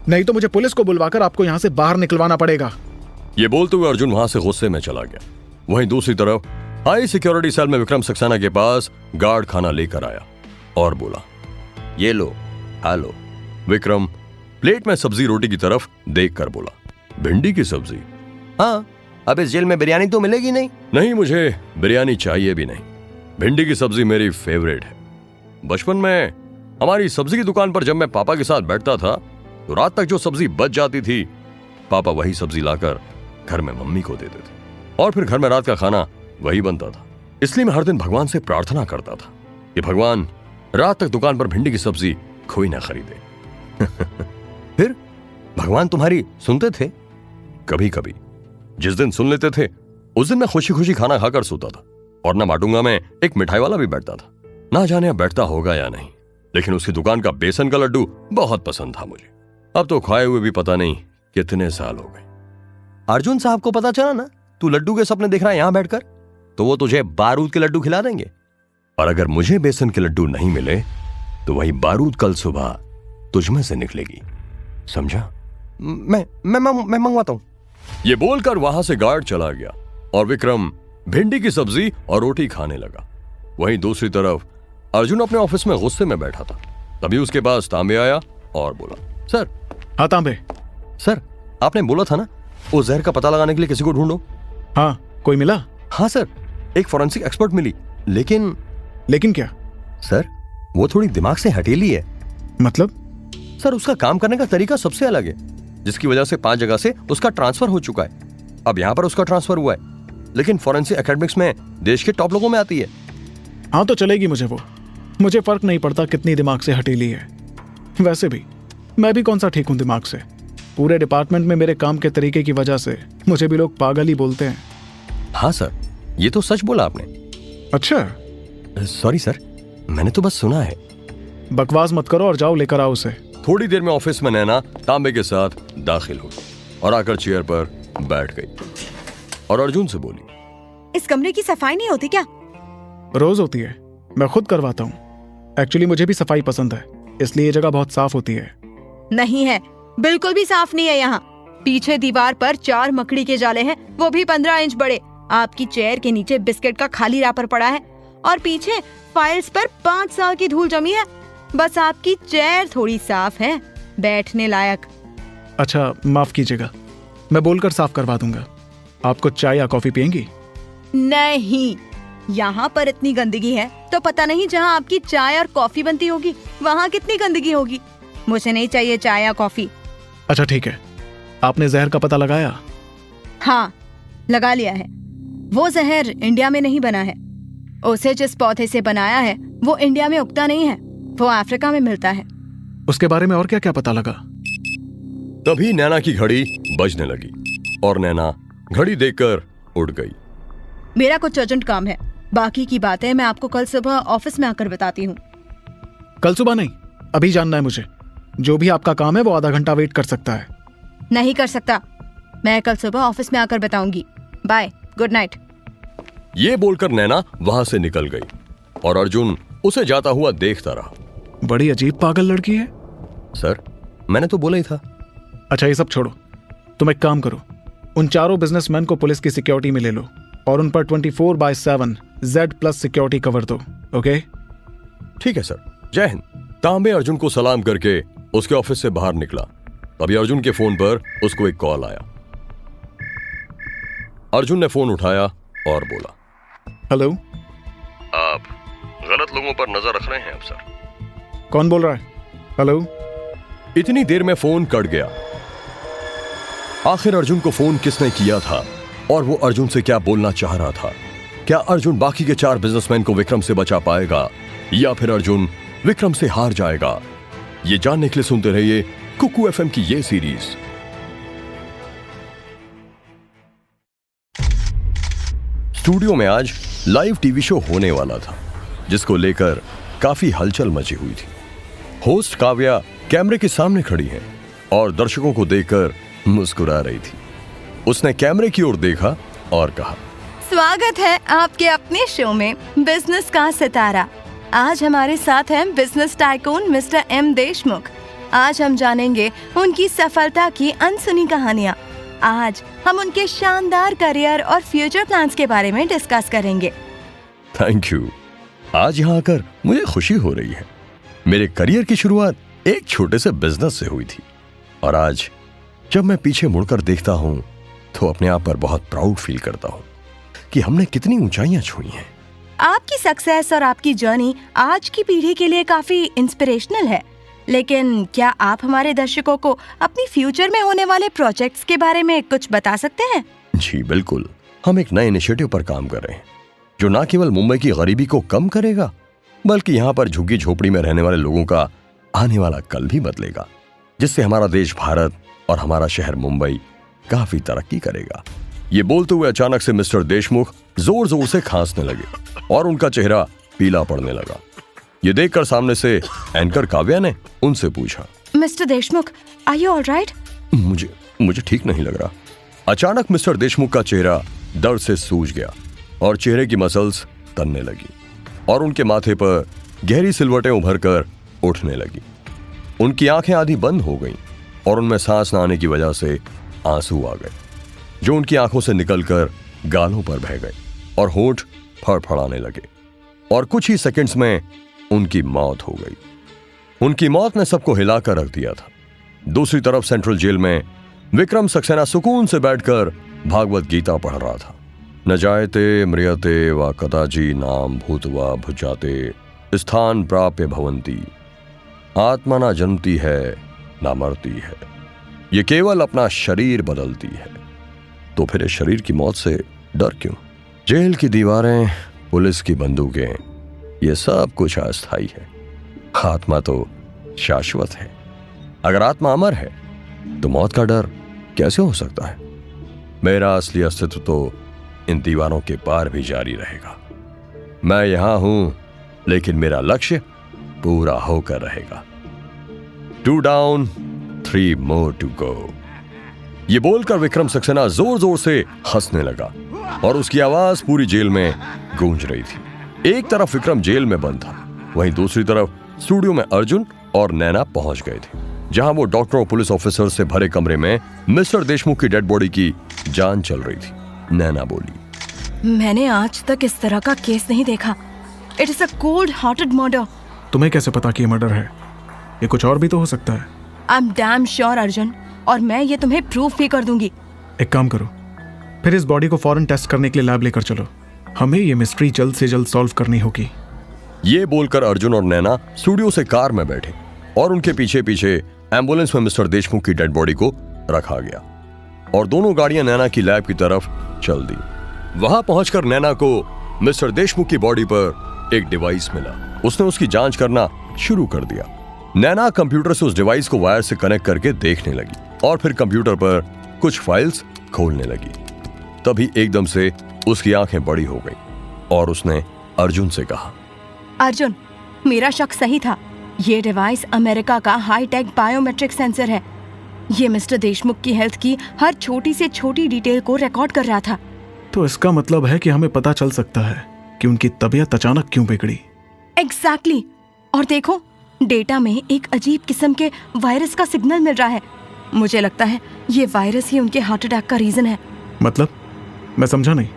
नहीं तो मुझे पुलिस को बुलवाकर आपको यहां से बाहर निकलवाना पड़ेगा। ये बोलते हुए अर्जुन वहां से गुस्से में चला गया। वहीं दूसरी तरफ हाई सिक्योरिटी सेल में विक्रम सक्सेना के पास गार्ड खाना लेकर आया और बोला, ये लो, खा लो। विक्रम प्लेट में सब्जी रोटी की तरफ देखकर बोला, भिंडी की सब्जी? हाँ, अब इस जेल में बिरयानी तो मिलेगी नहीं। नहीं, मुझे बिरयानी चाहिए भी नहीं, भिंडी की सब्जी मेरी फेवरेट है। बचपन में हमारी सब्जी की दुकान पर जब मैं पापा के साथ बैठता था तो रात तक जो सब्जी बच जाती थी, पापा वही सब्जी लाकर घर में मम्मी को देते थे, और फिर घर में रात का खाना वही बनता था। इसलिए मैं हर दिन भगवान से प्रार्थना करता था कि भगवान रात तक दुकान पर भिंडी की सब्जी कोई ना खरीदे। फिर भगवान तुम्हारी सुनते थे? कभी कभी। जिस दिन सुन लेते थे उस दिन मैं खुशी खुशी खाना खाकर सोता था और ना माटुंगा में एक मिठाई वाला भी बैठता था। ना जाने अब बैठता होगा या नहीं, लेकिन उसकी दुकान का बेसन का लड्डू बहुत पसंद था मुझे। अब तो खाए हुए भी पता नहीं कितने साल हो गए। अर्जुन साहब को पता चला ना तू लड्डू के सपने देख रहा है यहां बैठकर, तो वो तुझे बारूद के लड्डू खिला देंगे। और अगर मुझे बेसन के लड्डू नहीं मिले तो वही बारूद कल सुबह तुझमें से निकलेगी, समझा? मैं मंगवाता हूं। ये बोलकर वहां से गार्ड चला गया और विक्रम भिंडी की सब्जी और रोटी खाने लगा। वहीं दूसरी तरफ अर्जुन अपने ऑफिस में गुस्से में बैठा था। तभी उसके पास तांबे आया और बोला, सर। हाँ तांबे। सर, आपने बोला था ना वो जहर का पता लगाने के लिए किसी को ढूंढो। हाँ, कोई मिला? हाँ सर, एक फॉरेंसिक एक्सपर्ट मिली, लेकिन क्या? सर, वो थोड़ी दिमाग से हटेली है। मतलब? सर, उसका काम करने का तरीका सबसे अलग है, जिसकी वजह से 5 जगह से उसका ट्रांसफर हो चुका है। अब यहाँ पर उसका ट्रांसफर हुआ है, लेकिन फॉरेंसिक एकेडमिक्स में देश के टॉप लोगों में आती है। हाँ तो चलेगी मुझे फर्क नहीं पड़ता कितनी दिमाग से हटेली है। वैसे भी मैं भी कौन सा ठीक हूं दिमाग से। पूरे डिपार्टमेंट में मेरे काम के तरीके की वजह से मुझे भी लोग पागल ही बोलते हैं। हाँ सर, ये तो सच बोला आपने। अच्छा, सॉरी सर, मैंने तो बस सुना है। बकवास मत करो और जाओ लेकर आओ उसे। थोड़ी देर में ऑफिस में नैना तांबे के साथ दाखिल हुई और आकर चेयर पर बैठ गई और अर्जुन से बोली, इस कमरे की सफाई नहीं होती क्या? रोज होती है, मैं खुद करवाता हूँ। एक्चुअली मुझे भी सफाई पसंद है, इसलिए ये जगह बहुत साफ होती है। नहीं है, बिल्कुल भी साफ नहीं है यहाँ। पीछे दीवार पर 4 मकड़ी के जाले हैं, वो भी 15 इंच बड़े। आपकी चेयर के नीचे बिस्किट का खाली रैपर पड़ा है और पीछे फाइल्स पर 5 साल की धूल जमी है। बस आपकी चेयर थोड़ी साफ है, बैठने लायक। अच्छा, माफ कीजिएगा, मैं बोलकर साफ करवा दूंगा। आपको चाय या कॉफी पियेंगी? नहीं, यहाँ पर इतनी गंदगी है तो पता नहीं जहाँ आपकी चाय और कॉफी बनती होगी वहाँ कितनी गंदगी होगी। मुझे नहीं चाहिए चाय या कॉफी। अच्छा ठीक है, आपने जहर का पता लगाया? हाँ, लगा लिया है। वो जहर इंडिया में नहीं बना है। उसे जिस पौधे से बनाया है वो इंडिया में उगता नहीं है, वो अफ्रीका में मिलता है। उसके बारे में और क्या क्या पता लगा? तभी नैना की घड़ी बजने लगी और नैना घड़ी देखकर उठ गई। मेरा कुछ अर्जेंट काम है, बाकी की बातें मैं आपको कल सुबह ऑफिस में आकर बताती हूँ। कल सुबह नहीं, अभी जानना है मुझे। जो भी आपका काम है वो आधा घंटा वेट कर सकता है। नहीं कर सकता, मैं कल सुबह ऑफिस में आकर बताऊंगी। Bye, good night. ये बोलकर नैना वहां से निकल गई और अर्जुन उसे जाता हुआ देखता रहा। बड़ी अजीब पागल लड़की है। सर, मैंने तो बोला ही था। अच्छा ये सब छोड़ो, तुम एक काम करो, उन 4 बिजनेसमैन को पुलिस की सिक्योरिटी में ले लो और उन पर 24/7 Z+ सिक्योरिटी कवर दो। ओके? ठीक है सर, जय हिंद। तांबे अर्जुन को सलाम करके उसके ऑफिस से बाहर निकला। तभी अर्जुन के फोन पर उसको एक कॉल आया। अर्जुन ने फोन उठाया और बोला, हेलो। आप गलत लोगों पर नजर रख रहे हैं अफसर। कौन बोल रहा है? हेलो। इतनी देर में फोन कट गया। आखिर अर्जुन को फोन किसने किया था और वो अर्जुन से क्या बोलना चाह रहा था? क्या अर्जुन बाकी के 4 बिजनेसमैन को विक्रम से बचा पाएगा या फिर अर्जुन विक्रम से हार जाएगा? ये जानने के लिए सुनते रहिए कुकू एफएम की ये सीरीज। स्टूडियो में आज लाइव टीवी शो होने वाला था, जिसको लेकर काफी हलचल मची हुई थी। होस्ट काव्या कैमरे के सामने खड़ी है और दर्शकों को देखकर मुस्कुरा रही थी। उसने कैमरे की ओर देखा और कहा, स्वागत है आपके अपने शो में बिजनेस का सितारा। आज हमारे साथ हैं business tycoon mister M Deshmukh. आज हम जानेंगे उनकी सफलता की अनसुनी कहानियाँ। आज हम उनके शानदार करियर और फ्यूचर प्लान्स के बारे में डिस्कस करेंगे। Thank you. आज यहाँ आकर मुझे खुशी हो रही है। मेरे करियर की शुरुआत एक छोटे से बिजनेस से हुई थी और आज जब मैं पीछे मुड़कर देखता हूँ तो अपने आप पर बहुत प्राउड फील करता हूँ कि हमने कितनी ऊंचाइयां छुई हैं। आपकी सक्सेस और आपकी जर्नी आज की पीढ़ी के लिए काफी इंस्पिरेशनल है, लेकिन क्या आप हमारे दर्शकों को अपनी फ्यूचर में होने वाले प्रोजेक्ट्स के बारे में कुछ बता सकते हैं? जी बिल्कुल, हम एक नए इनिशिएटिव पर काम कर रहे हैं जो न केवल मुंबई की गरीबी को कम करेगा बल्कि यहाँ पर झुग्गी झोपड़ी में रहने वाले लोगों का आने वाला कल भी बदलेगा, जिससे हमारा देश भारत और हमारा शहर मुंबई काफी तरक्की करेगा। ये बोलते हुए अचानक से मिस्टर देशमुख जोर जोर से खांसने लगे और उनका चेहरा पीला पड़ने लगा। ये देखकर सामने से एंकर काव्या ने उनसे पूछा, mister Deshmukh, are you alright? मुझे ठीक नहीं लग रहा। अचानक मिस्टर देशमुख का चेहरा दर्द से सूज गया और चेहरे की मसल्स तनने लगी और उनके माथे पर गहरी सिलवटें उभर कर उठने लगी। उनकी आंखें आधी बंद हो गईं और उनमें सांस न आने की वजह से आंसू आ गए, जो उनकी आंखों से निकलकर गालों पर बह गए और होंठ फड़फड़ाने लगे और कुछ ही सेकंड्स में उनकी मौत हो गई। उनकी मौत ने सबको हिलाकर रख दिया था। दूसरी तरफ सेंट्रल जेल में विक्रम सक्सेना सुकून से बैठकर भागवत गीता पढ़ रहा था। न जायते म्रियते व कदाचि नाम भूतवा भुजाते स्थान प्राप्य भवंती, आत्मा ना जन्मती है ना मरती है, ये केवल अपना शरीर बदलती है। तो फिर इस शरीर की मौत से डर क्यों? जेल की दीवारें, पुलिस की बंदूकें, ये सब कुछ अस्थायी है। आत्मा तो शाश्वत है। अगर आत्मा अमर है तो मौत का डर कैसे हो सकता है? मेरा असली अस्तित्व तो इन दीवारों के पार भी जारी रहेगा। मैं यहां हूं, लेकिन मेरा लक्ष्य पूरा होकर रहेगा। 2 डाउन 3 मोर टू गो। ये बोलकर विक्रम सक्सेना जोर जोर से हंसने लगा और उसकी आवाज पूरी जेल में गूंज रही थी। एक तरफ विक्रम जेल में बंद था, वहीं दूसरी तरफ स्टूडियो में अर्जुन और नैना पहुंच गए थे, जहां वो डॉक्टर और पुलिस ऑफिसर से भरे कमरे में मिस्टर देशमुख की डेड बॉडी की जांच चल रही थी। नैना बोली, मैंने आज तक इस तरह का केस नहीं देखा। It is a cold hearted murder. तुम्हें कैसे पता कि ये मर्डर है? ये कुछ और भी तो हो सकता है। I am damn sure Arjun, और मैं ये तुम्हें प्रूफ भी कर दूंगी। एक काम करो, फिर इस बॉडी को फौरन टेस्ट करने के लिए लैब लेकर चलो। हमें ये मिस्ट्री जल्द से जल्द सॉल्व करनी होगी। ये बोलकर अर्जुन और नैना स्टूडियो से कार में बैठे और उनके पीछे पीछे एम्बुलेंस में मिस्टर देशमुख की डेड बॉडी को रखा गया और दोनों गाड़ियां नैना की लैब की तरफ चल दी। वहां पहुंचकर नैना को मिस्टर देशमुख की बॉडी पर एक डिवाइस मिला। उसने उसकी जांच करना शुरू कर दिया। नैना कंप्यूटर से उस डिवाइस को वायर से कनेक्ट करके देखने लगी और फिर कंप्यूटर पर कुछ फाइल्स खोलने लगी। तभी एकदम से उसकी आंखें बड़ी हो गई और उसने अर्जुन से कहा, अर्जुन, मेरा शक सही था। ये डिवाइस अमेरिका का हाईटेक बायोमेट्रिक सेंसर है। ये मिस्टर देशमुख की हेल्थ की हर छोटी से छोटी डिटेल को रिकॉर्ड कर रहा था। तो इसका मतलब है कि हमें पता चल सकता है कि उनकी तबीयत अचानक क्यों बिगड़ी। एग्जैक्टली। और देखो, डेटा में एक अजीब किस्म के वायरस का सिग्नल मिल रहा है। मुझे लगता है ये वायरस ही उनके हार्ट अटैक का रीजन है। मतलब? मैं समझा नहीं।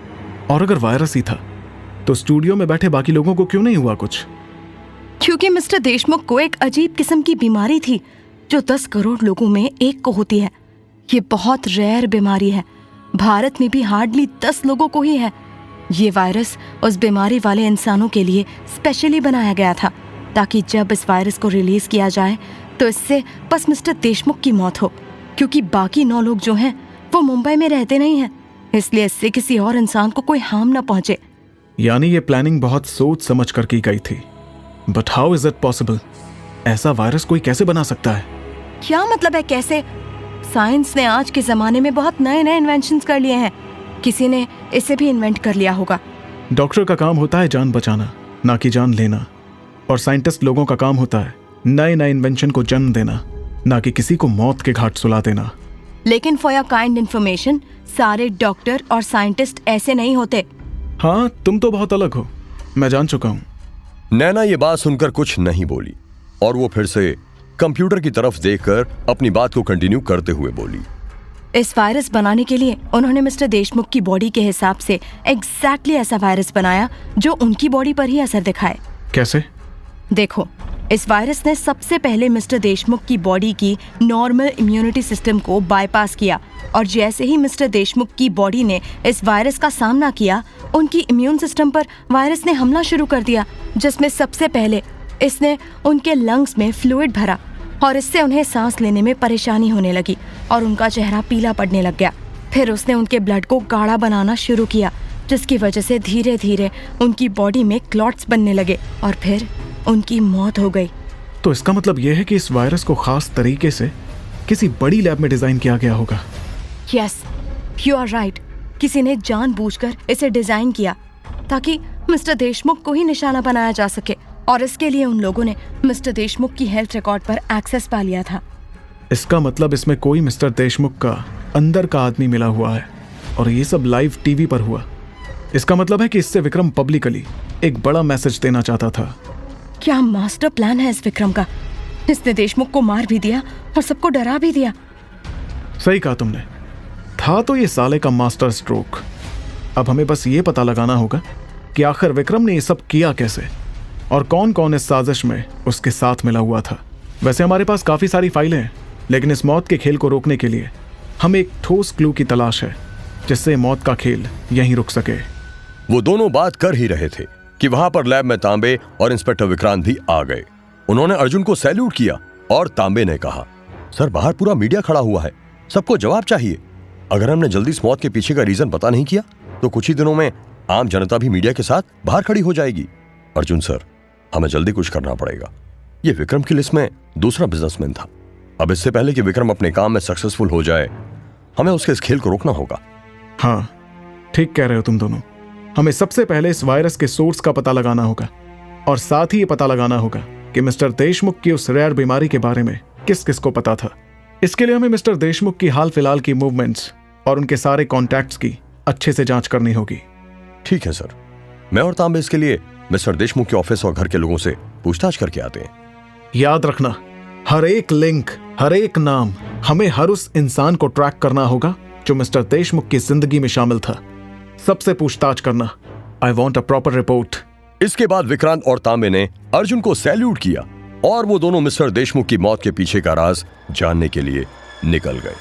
और अगर वायरस ही था तो स्टूडियो में बैठे बाकी लोगों को क्यों नहीं हुआ कुछ? क्योंकि मिस्टर देशमुख को एक अजीब किस्म की बीमारी थी जो 10 करोड़ लोगों में एक को होती है। ये बहुत रेयर बीमारी है। भारत में भी हार्डली 10 लोगों को ही है। ये वायरस उस बीमारी वाले इंसानों के लिए स्पेशली बनाया गया था ताकि जब इस वायरस को रिलीज किया जाए तो इससे बस मिस्टर देशमुख की मौत हो, क्योंकि बाकी 9 लोग जो हैं वो मुंबई में रहते नहीं हैं, इसलिए इससे किसी और इंसान को कोई हार्म ना पहुंचे। यानी ये प्लानिंग बहुत सोच समझ कर की गई थी। But how is it possible? ऐसा वायरस कोई कैसे बना सकता है? क्या मतलब है कैसे? साइंस ने आज के जमाने में बहुत नए नए इन्वेंशंस कर लिए हैं। किसी ने इसे भी इन्वेंट कर लिया होगा। डॉक्टर का काम होता है जान बचाना, ना कि जान लेना। और साइंटिस्ट लोगों का काम होता है नए नए इन्वेंशन को जन्म देना, ना कि किसी को मौत के घाट सुला देना। लेकिन फॉर योर काइंड इन्फॉर्मेशन, सारे डॉक्टर और साइंटिस्ट ऐसे नहीं होते। हाँ, तुम तो बहुत अलग हो, मैं जान चुका हूँ। नैना ये बात सुनकर कुछ नहीं बोली और वो फिर से कंप्यूटर की तरफ देखकर अपनी बात को कंटिन्यू करते हुए बोली, इस वायरस बनाने के लिए उन्होंने मिस्टर देशमुख की बॉडी के हिसाब से एग्जैक्टली ऐसा वायरस बनाया जो उनकी बॉडी पर ही असर दिखाए। कैसे? देखो, इस वायरस ने सबसे पहले मिस्टर देशमुख की बॉडी की नॉर्मल इम्यूनिटी सिस्टम को बाईपास किया और जैसे ही मिस्टर देशमुख की बॉडी ने इस वायरस का सामना किया, उनकी इम्यून सिस्टम पर वायरस ने हमला शुरू कर दिया, जिसमें सबसे पहले इसने उनके लंग्स में फ्लूइड भरा और इससे उन्हें सांस लेने में परेशानी होने लगी और उनका चेहरा पीला पड़ने लग गया। फिर उसने उनके ब्लड को गाढ़ा बनाना शुरू किया, जिसकी वजह से धीरे धीरे उनकी बॉडी में क्लॉट्स बनने लगे और फिर उनकी मौत हो गई। तो इसका मतलब यह है कि इस वायरस को खास तरीके से किसी बड़ी लैब में डिजाइन किया गया होगा। Yes, you are right. किसी ने जानबूझकर इसे डिजाइन किया ताकि मिस्टर देशमुख को ही निशाना बनाया जा सके, और इसके लिए उन लोगों ने मिस्टर देशमुख की हेल्थ रिकॉर्ड पर एक्सेस पा लिया था। इसका मतलब इसमें कोई मिस्टर देशमुख का अंदर का आदमी मिला हुआ है और ये सब लाइव टीवी पर हुआ। इसका मतलब है कि इससे विक्रम पब्लिकली एक बड़ा मैसेज देना चाहता था। क्या मास्टर प्लान है इस विक्रम का? इसने देशमुख को मार भी दिया और सबको डरा भी दिया। सही कहा तुमने, था तो ये साले का मास्टर स्ट्रोक। अब हमें बस ये पता लगाना होगा कि आखिर विक्रम ने ये सब किया कैसे और कौन कौन इस साजिश में उसके साथ मिला हुआ था। वैसे हमारे पास काफी सारी फाइलें हैं, लेकिन इस मौत के खेल को रोकने के लिए हमें एक ठोस क्लू की तलाश है जिससे मौत का खेल यहीं रुक सके। वो दोनों बात कर ही रहे थे कि वहां पर लैब में तांबे और इंस्पेक्टर विक्रांत भी आ गए। उन्होंने अर्जुन को सैल्यूट किया और तांबे ने कहा, सर बाहर पूरा मीडिया खड़ा हुआ है, सबको जवाब चाहिए। अगर हमने जल्दी इस मौत के पीछे का रीजन पता नहीं किया तो कुछ ही दिनों में आम जनता भी मीडिया के साथ बाहर खड़ी हो जाएगी। अर्जुन सर, हमें जल्दी कुछ करना पड़ेगा। ये विक्रम की लिस्ट में दूसरा बिजनेसमैन था। अब इससे पहले कि विक्रम अपने काम में सक्सेसफुल हो जाए, हमें उसके इस खेल को रोकना होगा। हाँ, ठीक कह रहे हो तुम दोनों। हमें सबसे पहले इस वायरस के सोर्स का पता लगाना होगा और साथ ही ये पता लगाना होगा कि मिस्टर देशमुख की उस रेयर बीमारी के बारे में किस किस को पता था। इसके लिए हमें मिस्टर देशमुख की हाल फिलहाल की मूवमेंट्स और उनके सारे कॉन्टैक्ट्स की अच्छे से जांच करनी होगी। ठीक है सर, मैं और तांबे इसके लिए मिस्टर देशमुख के ऑफिस और घर के लोगों से पूछताछ करके आते हैं। याद रखना, हर एक लिंक, हर एक नाम, हमें हर उस इंसान को ट्रैक करना होगा जो मिस्टर देशमुख की जिंदगी में शामिल था। सबसे पूछताछ करना। I want a proper report. इसके बाद विक्रांत और तांबे ने अर्जुन को सैल्यूट किया और वो दोनों मिस्टर देशमुख की मौत के पीछे का राज जानने के लिए निकल गए।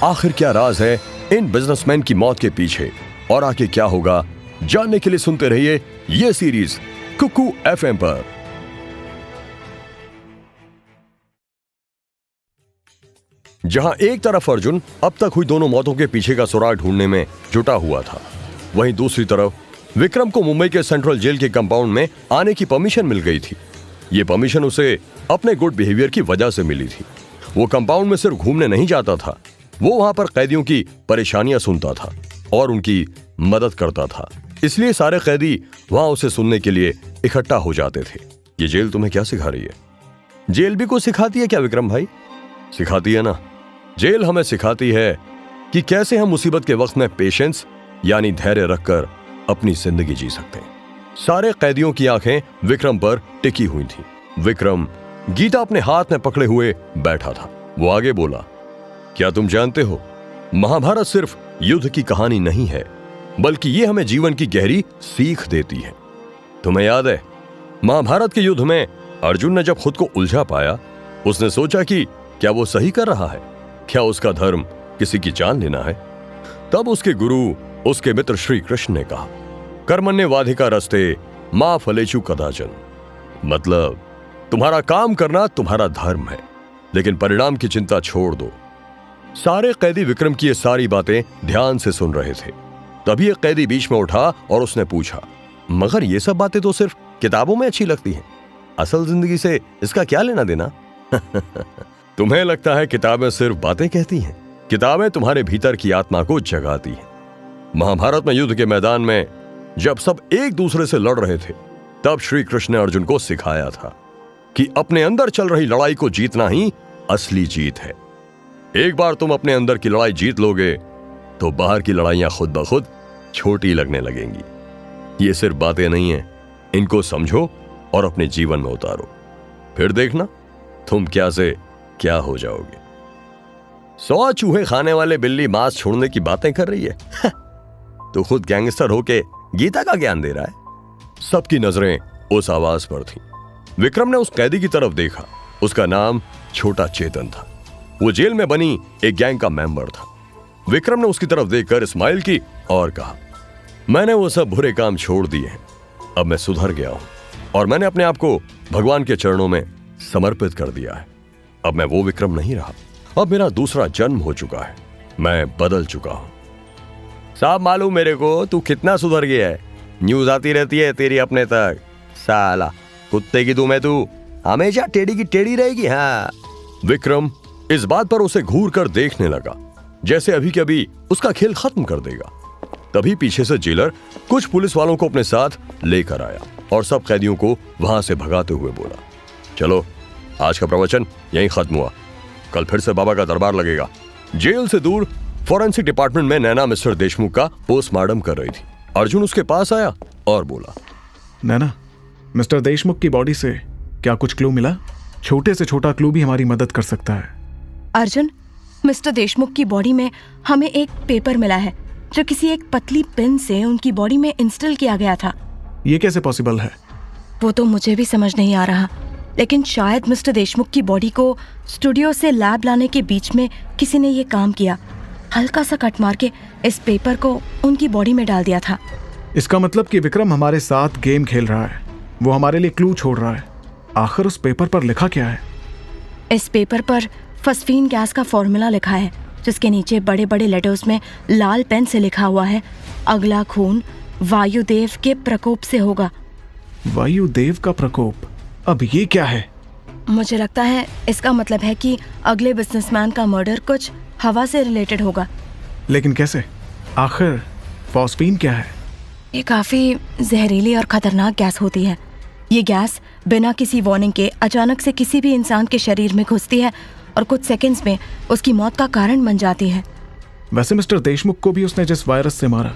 आखिर क्या राज है इन बिजनेसमैन की मौत के पीछे और आगे क्या होगा, जानने के लिए सुनते रहिए ये सीरीज कुकू FM पर। जहां एक तरफ अर्जुन अब तक हुई दोनों मौतों के पीछे का सुराग ढूंढने में जुटा हुआ था, वहीं दूसरी तरफ विक्रम को मुंबई के सेंट्रल जेल के कंपाउंड में आने की परमिशन मिल गई थी। ये परमिशन उसे अपने गुड बिहेवियर की वजह से मिली थी। वो कंपाउंड में सिर्फ घूमने नहीं जाता था, वो वहां पर कैदियों की परेशानियां सुनता था और उनकी मदद करता था। इसलिए सारे कैदी वहां उसे सुनने के लिए इकट्ठा हो जाते थे। ये जेल तुम्हें क्या सिखा रही है? जेल भी कुछ सिखाती है क्या विक्रम भाई? सिखाती है ना। जेल हमें सिखाती है कि कैसे हम मुसीबत के वक्त में पेशेंस यानी धैर्य रखकर अपनी जिंदगी जी सकते हैं। सारे कैदियों की आंखें विक्रम पर टिकी हुई थी। विक्रम गीता अपने हाथ में पकड़े हुए बैठा था। वो आगे बोला, क्या तुम जानते हो, महाभारत सिर्फ युद्ध की कहानी नहीं है, बल्कि ये हमें जीवन की गहरी सीख देती है। तुम्हें याद है महाभारत के युद्ध में अर्जुन ने जब खुद को उलझा पाया, उसने सोचा कि क्या वो सही कर रहा है, क्या उसका धर्म किसी की जान लेना है। तब उसके गुरु, उसके मित्र श्री कृष्ण ने कहा, कर्मण्येवाधिकार रस्ते मा फलेषु कदाचन। मतलब तुम्हारा काम करना तुम्हारा धर्म है, लेकिन परिणाम की चिंता छोड़ दो। सारे कैदी विक्रम की ये सारी बातें ध्यान से सुन रहे थे। तभी एक कैदी बीच में उठा और उसने पूछा, मगर ये सब बातें तो सिर्फ किताबों में अच्छी लगती हैं, असल जिंदगी से इसका क्या लेना देना? तुम्हें लगता है किताबें सिर्फ बातें कहती हैं? किताबें तुम्हारे भीतर की आत्मा को जगाती हैं। महाभारत में युद्ध के मैदान में जब सब एक दूसरे से लड़ रहे थे, तब श्री कृष्ण ने अर्जुन को सिखाया था कि अपने अंदर चल रही लड़ाई को जीतना ही असली जीत है। एक बार तुम अपने अंदर की लड़ाई जीत लोगे तो बाहर की लड़ाइयां खुद ब खुद छोटी लगने लगेंगी। ये सिर्फ बातें नहीं है, इनको समझो और अपने जीवन में उतारो, फिर देखना तुम क्या से क्या हो जाओगे। 100 चूहे खाने वाले बिल्ली मांस छोड़ने की बातें कर रही है। तो खुद गैंगस्टर होके गीता का ज्ञान दे रहा है। सबकी नजरें उस आवाज पर थी। विक्रम ने उस कैदी की तरफ देखा। उसका नाम छोटा चेतन था। वो जेल में बनी एक गैंग का मेंबर था। विक्रम ने उसकी तरफ देखकर स्माइल की और कहा, मैंने वो सब बुरे काम छोड़ दिए हैं, अब मैं सुधर गया हूं और मैंने अपने आप को भगवान के चरणों में समर्पित कर दिया है। अब मैं वो विक्रम नहीं रहा, अब मेरा दूसरा जन्म हो चुका है, मैं बदल चुका हूं। साहब मालूम मेरे को तू कितना सुधर गया है, न्यूज आती रहती है तेरी अपने तक। साला कुत्ते की दुम है तू, हमेशा टेढ़ी की टेढ़ी रहेगी। हाँ। विक्रम इस बात पर उसे घूर कर देखने लगा, जैसे अभी के अभी उसका खेल खत्म कर देगा। तभी पीछे से जेलर कुछ पुलिस वालों को अपने साथ लेकर आया और सब कैदियों को वहां से भगाते हुए बोला, चलो आज का प्रवचन यहीं खत्म हुआ, कल फिर से बाबा का दरबार लगेगा। जेल से दूर फॉरेंसिक डिपार्टमेंट में नैना मिस्टर देशमुख का पोस्टमार्टम कर रही थी। अर्जुन उसके पास आया और बोला, नैना, मिस्टर देशमुख की बॉडी से क्या कुछ क्लू मिला? छोटे से छोटा क्लू भी हमारी मदद कर सकता है। अर्जुन, मिस्टर देशमुख की बॉडी में हमें एक पेपर मिला है जो किसी एक पतली पेन से उनकी बॉडी में इंस्टॉल किया गया था। ये कैसे पॉसिबल है? वो तो मुझे भी समझ नहीं आ रहा, लेकिन शायद मिस्टर देशमुख की बॉडी को स्टूडियो से लैब लाने के बीच में किसी ने ये काम किया, हल्का सा कट मार के इस पेपर को उनकी बॉडी में डाल दिया था। इसका मतलब कि विक्रम हमारे साथ गेम खेल रहा है, वो हमारे लिए क्लू छोड़ रहा है। आखिर उस पेपर पर लिखा क्या है? इस पेपर पर फॉस्फीन गैस का फॉर्मूला लिखा है, जिसके नीचे बड़े बड़े लेटर्स में लाल पेन से लिखा हुआ है, अगला खून वायुदेव के प्रकोप से होगा। वायुदेव का प्रकोप? अब ये क्या है? मुझे लगता है इसका मतलब है कि अगले बिजनेसमैन का मर्डर कुछ हवा से रिलेटेड होगा। लेकिन कैसे? आखिर फॉस्फीन क्या है? ये काफी जहरीली और खतरनाक गैस होती है। ये गैस बिना किसी वार्निंग के अचानक से किसी भी इंसान के शरीर में घुसती है और कुछ सेकंड्स में उसकी मौत का कारण बन जाती है। वैसे मिस्टर देशमुख को भी उसने जिस वायरस से मारा,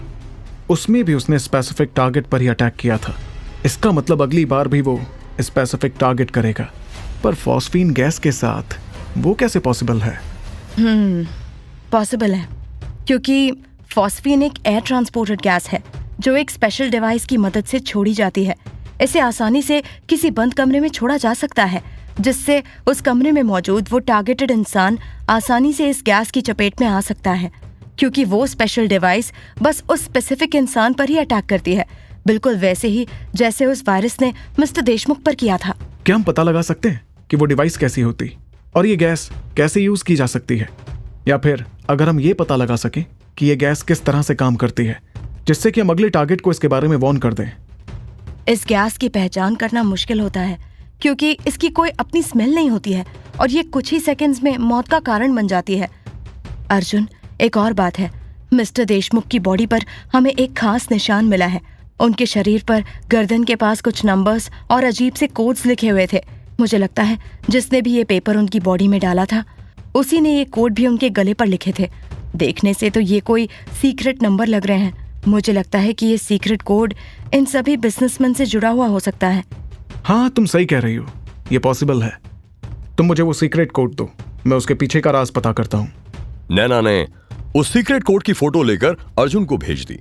उसमें भी उसने स्पेसिफिक टारगेट पर ही अटैक किया था। इसका मतलब अगली बार भी वो स्पेसिफिक टारगेट करेगा। पर फॉस्फीन गैस के साथ वो कैसे पॉसिबल है? पॉसिबल है क्योंकि फॉस्फीन एक एयर ट्रांसपोर्टेड गैस है जो एक स्पेशल डिवाइस की मदद से छोड़ी जाती है। इसे आसानी से किसी बंद कमरे में छोड़ा जा सकता है, जिससे उस कमरे में मौजूद वो टारगेटेड इंसान आसानी से इस गैस की चपेट में आ सकता है, क्योंकि वो स्पेशल डिवाइस बस उस स्पेसिफिक इंसान पर ही अटैक करती है, बिल्कुल वैसे ही जैसे उस वायरस ने मिस्टर देशमुख पर किया था। क्या हम पता लगा सकते हैं कि वो डिवाइस कैसी होती और ये गैस कैसे यूज की जा सकती है? या फिर अगर हम ये पता लगा सकें कि ये गैस किस तरह से काम करती है, जिससे कि हम अगले टारगेट को इसके बारे में वार्न कर दें? इस गैस की पहचान करना मुश्किल होता है क्योंकि इसकी कोई अपनी स्मेल नहीं होती है और ये कुछ ही सेकंड्स में मौत का कारण बन जाती है। अर्जुन, एक और बात है, मिस्टर देशमुख की बॉडी पर हमें एक खास निशान मिला है। उनके शरीर पर गर्दन के पास कुछ नंबर्स और अजीब से कोड्स लिखे हुए थे। मुझे लगता है जिसने भी ये पेपर उनकी बॉडी में डाला था, उसी ने ये कोड भी उनके गले पर लिखे थे। देखने से तो ये कोई सीक्रेट नंबर लग रहे हैं। मुझे लगता है कि ये सीक्रेट कोड इन सभी बिजनेसमैन से जुड़ा हुआ हो सकता है। हाँ, तुम सही कह रही हो, ये पॉसिबल है। तुम मुझे वो सीक्रेट कोड दो, मैं उसके पीछे का राज पता करता हूँ। नैना ने उस सीक्रेट कोड की फोटो लेकर अर्जुन को भेज दी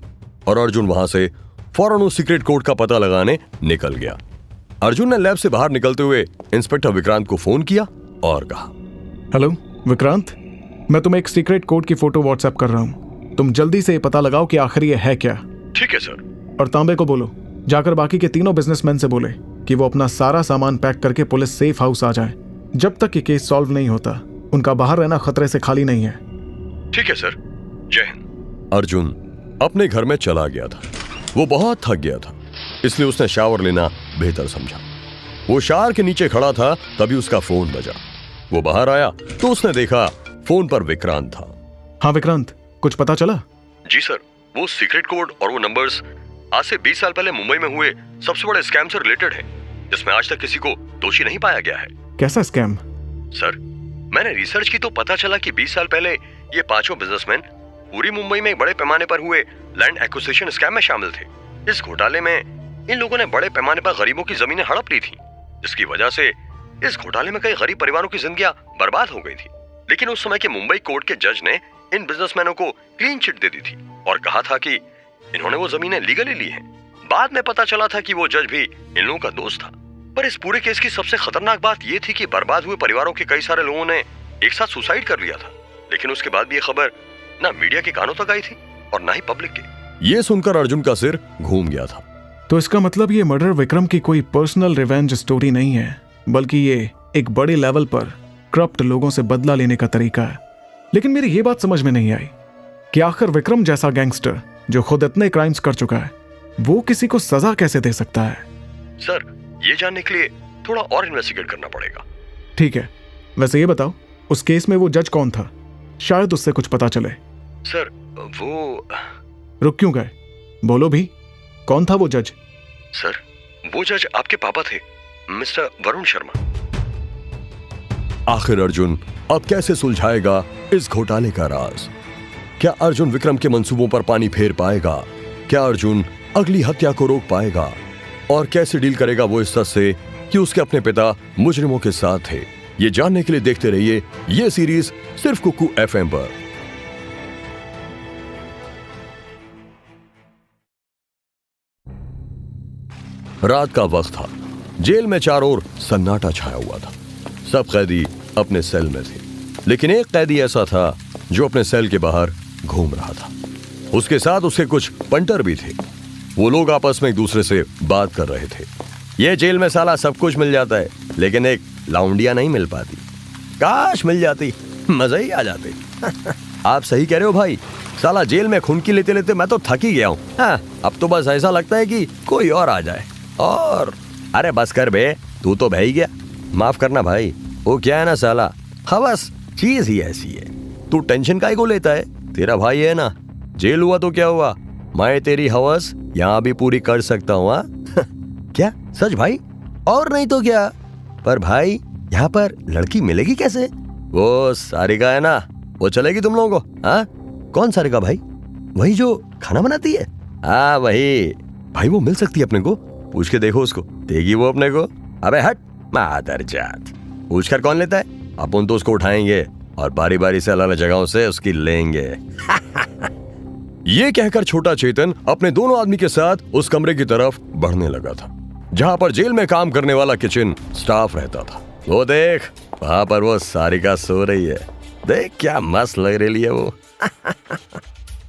और अर्जुन वहां से फौरन उस सीक्रेट कोड का पता लगाने निकल गया। अर्जुन ने लैब से बाहर निकलते हुए इंस्पेक्टर विक्रांत को फोन किया और कहा, हेलो विक्रांत, मैं तुम्हें एक सीक्रेट कोड की फोटो व्हाट्सएप कर रहा हूँ। तुम जल्दी से ये पता लगाओ कि आखिर ये है क्या। ठीक है सर। और तांबे को बोलो जाकर बाकी के तीनों बिजनेसमैन से बोले कि वो अपना सारा सामान पैक करके पुलिस सेफ हाउस आ जाए। जब तक ये केस सॉल्व नहीं होता, उनका बाहर रहना खतरे से खाली नहीं है। ठीक है सर, जय हिंद। अर्जुन अपने घर में चला गया था। वो बहुत थक गया था, इसलिए उसने शावर लेना बेहतर समझा। वो शावर के नीचे खड़ा था, तभी उसका फोन बजा। वो बाहर आया तो उसने देखा फोन पर विक्रांत था। हाँ विक्रांत, कुछ पता चला? जी सर, वो सीक्रेट कोड और वो नंबर्स आज से 20 साल पहले मुंबई में हुए सबसे बड़े स्कैम से रिलेटेड है, जिसमें आज तक किसी को दोषी नहीं पाया गया है। कैसा स्कैम? सर, मैंने रिसर्च की तो पता चला कि 20 साल पहले ये पांचों बिजनेसमैन पूरी मुंबई में एक बड़े पैमाने पर हुए लैंड एक्विजिशन स्कैम में शामिल थे। इस घोटाले में इन लोगों ने बड़े पैमाने पर गरीबों की जमीनें हड़प ली थी, जिसकी वजह से इस घोटाले में कई गरीब परिवारों की जिंदगियां बर्बाद हो गई थी। लेकिन उस समय के मुंबई कोर्ट के जज ने इन बिजनेसमैनों को क्लीन चिट दे दी थी और कहा था कि इन्होंने वो जमीनें लीगली ली हैं। बाद में पता चला था कि वो जज भी इन लोगों का दोस्त था। पर इस पूरे केस की सबसे खतरनाक बात ये थी कि बर्बाद हुए परिवारों के कई सारे लोगों ने एक साथ सुसाइड कर लिया था। लेकिन उसके बाद भी ये खबर ना मीडिया के कानों तक आई थी और ना ही पब्लिक के। ये सुनकर अर्जुन का सिर घूम गया था। तो इसका मतलब ये मर्डर विक्रम की कोई पर्सनल रिवेंज स्टोरी नहीं है, बल्कि ये एक बड़े लेवल पर करप्ट लोगों से बदला लेने का तरीका है। लेकिन मेरी ये बात समझ में नहीं आई कि आखिर विक्रम जैसा गैंगस्टर जो खुद इतने क्राइम्स कर चुका है, वो किसी को सजा कैसे दे सकता है? सर, ये जानने के लिए थोड़ा और इन्वेस्टिगेट करना पड़ेगा। ठीक है, वैसे ये बताओ उस केस में वो जज कौन था? शायद उससे कुछ पता चले। सर, रुक क्यों गए? बोलो भी, कौन था वो जज? सर, वो जज आपके पापा थे, मिस्टर वरुण शर्मा। आखिर अर्जुन अब कैसे सुलझाएगा इस घोटाले का राज? क्या अर्जुन विक्रम के मंसूबों पर पानी फेर पाएगा? क्या अर्जुन अगली हत्या को रोक पाएगा? और कैसे डील करेगा वो इस सच से कि उसके अपने पिता मुजरिमों के साथ थे? ये जानने के लिए देखते रहिए ये सीरीज सिर्फ कुकू FM पर। रात का वक्त था। जेल में चारों ओर सन्नाटा छाया हुआ था। सब कैदी अपने सेल में थे, लेकिन एक कैदी ऐसा था जो अपने सेल के बाहर घूम रहा था। उसके साथ उसके कुछ पंटर भी थे। वो लोग आपस में एक दूसरे से बात कर रहे थे। ये जेल में साला सब कुछ मिल जाता है, लेकिन एक लाउंडिया नहीं मिल पाती। काश मिल जाती, मजा ही आ जाते। आप सही कह रहे हो भाई, साला जेल में खुनकी लेते लेते मैं तो थक ही गया हूँ। हाँ, अब तो बस ऐसा लगता है कि कोई और आ जाए। और अरे बस कर बे, तू तो बह ही गया। माफ करना भाई, वो क्या है ना साला, हवस चीज ही ऐसी है। तू टेंशन काहे को लेता है? तेरा भाई है ना, जेल हुआ तो क्या हुआ, मैं तेरी हवस यहाँ भी पूरी कर सकता हूँ। क्या सच भाई? और नहीं तो क्या। पर भाई यहाँ पर लड़की मिलेगी कैसे? वो सारिका है ना, वो चलेगी तुम लोगों को? हाँ, कौन सारिका भाई? वही जो खाना बनाती है? हाँ वही भाई, वो मिल सकती है अपने को। पूछ के देखो उसको, देगी वो अपने को? अबे हट मादरजात, पूछ कर कौन लेता है? अपन तो उसको उठाएंगे और बारी बारी से अलग अलग जगहों से उसकी लेंगे। ये कहकर छोटा चेतन अपने दोनों आदमी के साथ उस कमरे की तरफ बढ़ने लगा था जहां पर जेल में काम करने वाला किचन स्टाफ रहता था। वो देख, वहां पर वो सारिका सो रही है। देख क्या मस्त लग रही है वो।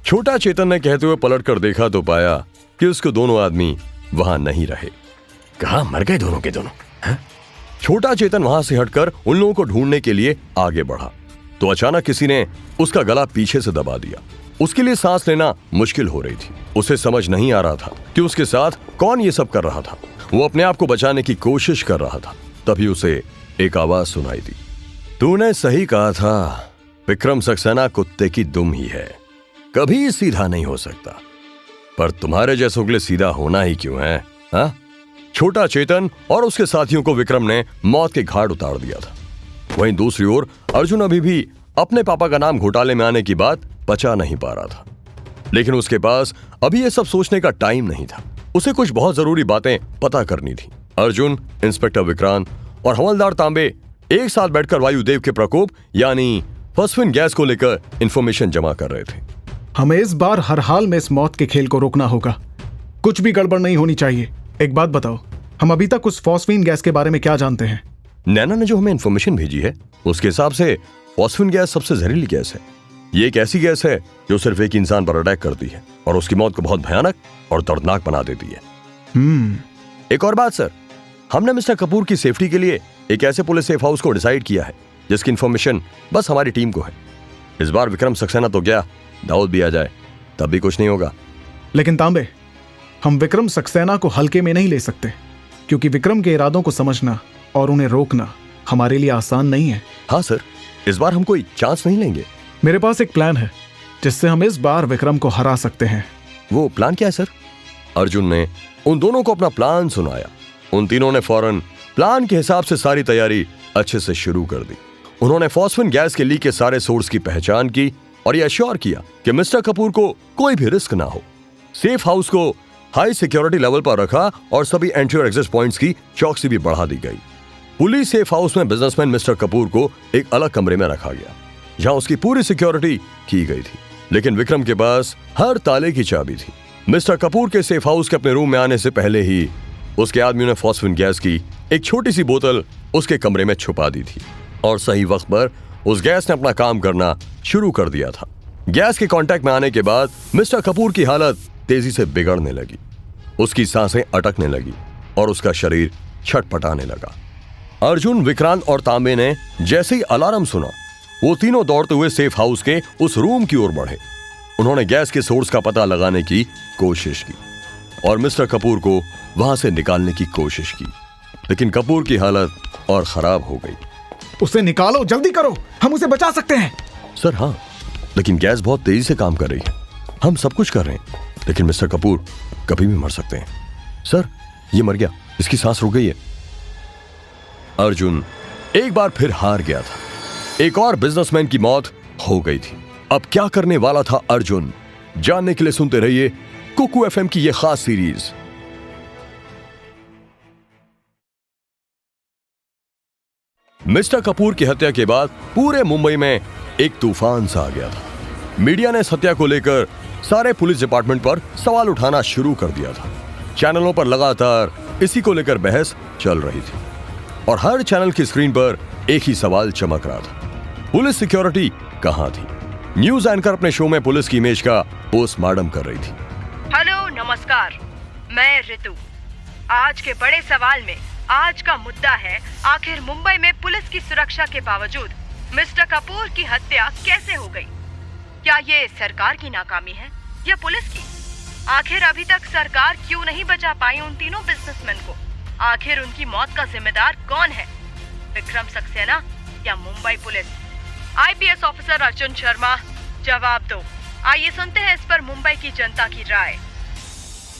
छोटा चेतन ने कहते हुए पलट कर देखा तो पाया कि उसको दोनों आदमी वहां नहीं रहे। कहां मर गए दोनों के दोनों? छोटा चेतन वहां से हटकर उन लोगों को ढूंढने के लिए आगे बढ़ा तो अचानक किसी ने उसका गला पीछे से दबा दिया। उसके लिए सांस लेना मुश्किल हो रही थी। उसे समझ नहीं आ रहा था कि उसके साथ कौन ये सब कर रहा था। वो अपने आप को बचाने की कोशिश कर रहा था। तभी उसे एक आवाज सुनाई दी। तूने सही कहा था, विक्रम सक्सेना कुत्ते की दुम ही है, कभी सीधा नहीं हो सकता। पर तुम्हारे जैसों के लिए सीधा होना ही क्यों है? हाँ? छोटा चेतन और उसके साथियों को विक्रम ने मौत के घाट उतार दिया था। वहीं दूसरी ओर अर्जुन अभी भी अपने पापा का नाम घोटाले में आने की बात पचा नहीं पा रहा था। लेकिन उसके पास अभी ये सब सोचने का टाइम नहीं था। उसे कुछ बहुत जरूरी बातें पता करनी थी। अर्जुन, इंस्पेक्टर विक्रांत और हवलदार तांबे एक साथ बैठकर वायुदेव के प्रकोप यानी फॉस्फिन गैस को लेकर इंफॉर्मेशन जमा कर रहे थे। हमें इस बार हर हाल में इस मौत के खेल को रोकना होगा। कुछ भी गड़बड़ नहीं होनी चाहिए। एक बात बताओ, हम अभी तक उस फॉस्फिन गैस के बारे में क्या जानते हैं? नैना ने जो हमें इंफॉर्मेशन भेजी है उसके हिसाब से फॉस्फिन गैस सबसे जहरीली गैस है। ये एक ऐसी गैस है जो सिर्फ एक इंसान पर अटैक करती है और उसकी मौत को बहुत भयानक और दर्दनाक बना देती है। एक और बात सर, हमने मिस्टर कपूर की सेफ्टी के लिए एक ऐसे पुलिस सेफ हाउस को डिसाइड किया है जिसकी इंफॉर्मेशन बस हमारी टीम को है। इस बार विक्रम सक्सेना तो क्या, दाऊद भी आ जाए तब भी कुछ नहीं होगा। लेकिन तांबे, हम विक्रम सक्सेना को हल्के में नहीं ले सकते, क्योंकि विक्रम के इरादों को समझना और उन्हें रोकना हमारे लिए आसान नहीं है। हाँ सर, इस बार हम कोई चांस नहीं लेंगे। मेरे पास एक प्लान है जिससे हम इस बार विक्रम को हरा सकते हैं। वो प्लान क्या है सर? अर्जुन ने उन दोनों को अपना प्लान सुनाया। उन तीनों ने फौरन प्लान के हिसाब से सारी तैयारी अच्छे से शुरू कर दी। उन्होंने फॉस्फिन गैस के लीक के सारे सोर्स की पहचान की और यह अश्योर किया कि मिस्टर कपूर को कोई भी रिस्क ना हो। सेफ हाउस को हाई सिक्योरिटी लेवल पर रखा और सभी एंट्री और एग्जिट पॉइंट्स की चौकसी भी बढ़ा दी गई। पुलिस सेफ हाउस में बिजनेसमैन मिस्टर कपूर को एक अलग कमरे में रखा गया जहां उसकी पूरी सिक्योरिटी की गई थी। लेकिन विक्रम के पास हर ताले की चाबी थी। मिस्टर कपूर के सेफ हाउस के अपने रूम में आने से पहले ही उसके आदमियों ने फॉस्फिन गैस की एक छोटी सी बोतल उसके कमरे में छुपा दी थी और सही वक्त पर उस गैस ने अपना काम करना शुरू कर दिया था। गैस के कांटेक्ट में आने के बाद मिस्टर कपूर की हालत तेजी से बिगड़ने लगी। उसकी सांसें अटकने लगी और उसका शरीर छटपटाने लगा। अर्जुन, विक्रांत और तांबे ने जैसे ही अलार्म सुना, वो तीनों दौड़ते हुए सेफ हाउस के उस रूम की ओर बढ़े। उन्होंने गैस के सोर्स का पता लगाने की कोशिश की और मिस्टर कपूर को वहां से निकालने की कोशिश की, लेकिन कपूर की हालत और खराब हो गई। उसे निकालो, जल्दी करो, हम उसे बचा सकते हैं। सर हाँ, लेकिन गैस बहुत तेजी से काम कर रही है। हम सब कुछ कर रहे हैं, लेकिन मिस्टर कपूर कभी भी मर सकते हैं। सर, ये मर गया, इसकी सांस रुक गई है। अर्जुन एक बार फिर हार गया था। एक और बिजनेसमैन की मौत हो गई थी। अब क्या करने वाला था अर्जुन? जानने के लिए सुनते रहिए कुकू एफएम की यह खास सीरीज। मिस्टर कपूर की हत्या के बाद पूरे मुंबई में एक तूफान सा आ गया था। मीडिया ने इस हत्या को लेकर सारे पुलिस डिपार्टमेंट पर सवाल उठाना शुरू कर दिया था। चैनलों पर लगातार इसी को लेकर बहस चल रही थी और हर चैनल की स्क्रीन पर एक ही सवाल चमक रहा था, पुलिस सिक्योरिटी कहां थी? न्यूज एंकर अपने शो में पुलिस की इमेज का पोस्टमार्टम कर रही थी। हेलो, नमस्कार, मैं ऋतु। आज के बड़े सवाल में आज का मुद्दा है, आखिर मुंबई में पुलिस की सुरक्षा के बावजूद मिस्टर कपूर की हत्या कैसे हो गई? क्या ये सरकार की नाकामी है या पुलिस की? आखिर अभी तक सरकार क्यों नहीं बचा पाई उन तीनों बिजनेसमैन को? आखिर उनकी मौत का जिम्मेदार कौन है, विक्रम सक्सेना या Mumbai police? IPS officer Arjun Sharma, जवाब दो। आइए सुनते हैं इस पर मुंबई की जनता की राय।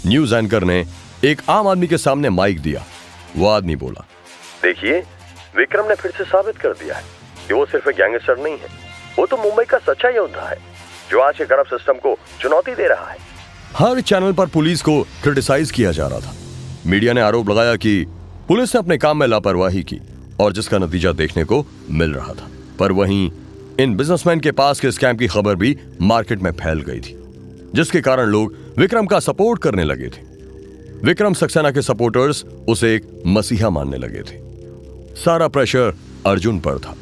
न्यूज एंकर ने एक आम आदमी के सामने माइक दिया। वो आदमी बोला, देखिए, विक्रम ने फिर से साबित कर दिया है कि वो सिर्फ एक गैंगस्टर नहीं है, वो तो मुंबई का सच्चा योद्धा है जो आज के करप्ट सिस्टम को चुनौती दे रहा है। हर चैनल पर पुलिस को क्रिटिसाइज किया जा रहा था। मीडिया ने आरोप लगाया कि पुलिस ने अपने काम में लापरवाही की और जिसका नतीजा देखने को मिल रहा था। पर वहीं इन बिजनेसमैन के पास के स्कैम की खबर भी मार्केट में फैल गई थी, जिसके कारण लोग विक्रम का सपोर्ट करने लगे थे। विक्रम सक्सेना के सपोर्टर्स उसे एक मसीहा मानने लगे थे। सारा प्रेशर अर्जुन पर था।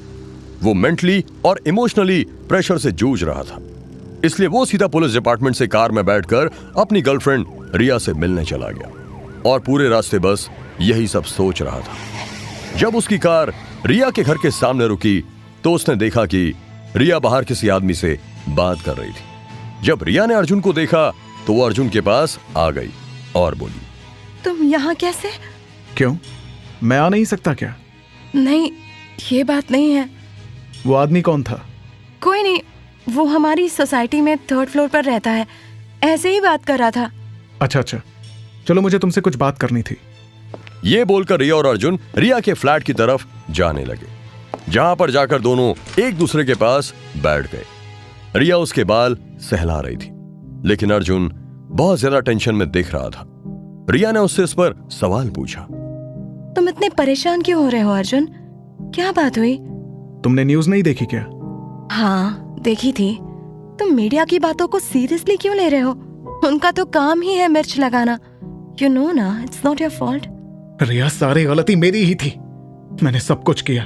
वो मेंटली और इमोशनली प्रेशर से जूझ रहा था, इसलिए वो सीधा पुलिस डिपार्टमेंट से कार में बैठकर अपनी गर्लफ्रेंड रिया से मिलने चला गया और पूरे रास्ते बस यही सब सोच रहा था। जब उसकी कार रिया के घर के सामने रुकी तो उसने देखा कि रिया बाहर किसी आदमी से बात कर रही थी। जब रिया ने अर्जुन को देखा तो वो अर्जुन के पास आ गई और बोली, तुम यहाँ कैसे? क्यों, मैं आ नहीं सकता क्या? नहीं, ये बात नहीं है। वो आदमी कौन था? कोई नहीं, वो हमारी सोसाइटी में 3rd फ्लोर पर रहता है, ऐसे ही बात कर रहा था। अच्छा, चलो, मुझे तुमसे कुछ बात करनी थी। ये बोलकर रिया और अर्जुन रिया के फ्लैट की तरफ जाने लगे, जहां पर जाकर दोनों एक दूसरे के पास बैठ गए। रिया उसके बाल सहला रही थी, लेकिन अर्जुन बहुत ज्यादा टेंशन में दिख रहा था। रिया ने उससे इस पर सवाल पूछा, तुम इतने परेशान क्यों हो रहे हो अर्जुन? क्या बात हुई? तुमने न्यूज नहीं देखी क्या? हाँ, देखी थी। तुम मीडिया की बातों को सीरियसली क्यों ले रहे हो? उनका तो काम ही है मिर्च लगाना। यू नो ना, इट्स नॉट योर फॉल्ट। रिया, सारी गलती मेरी ही थी। मैंने सब कुछ किया,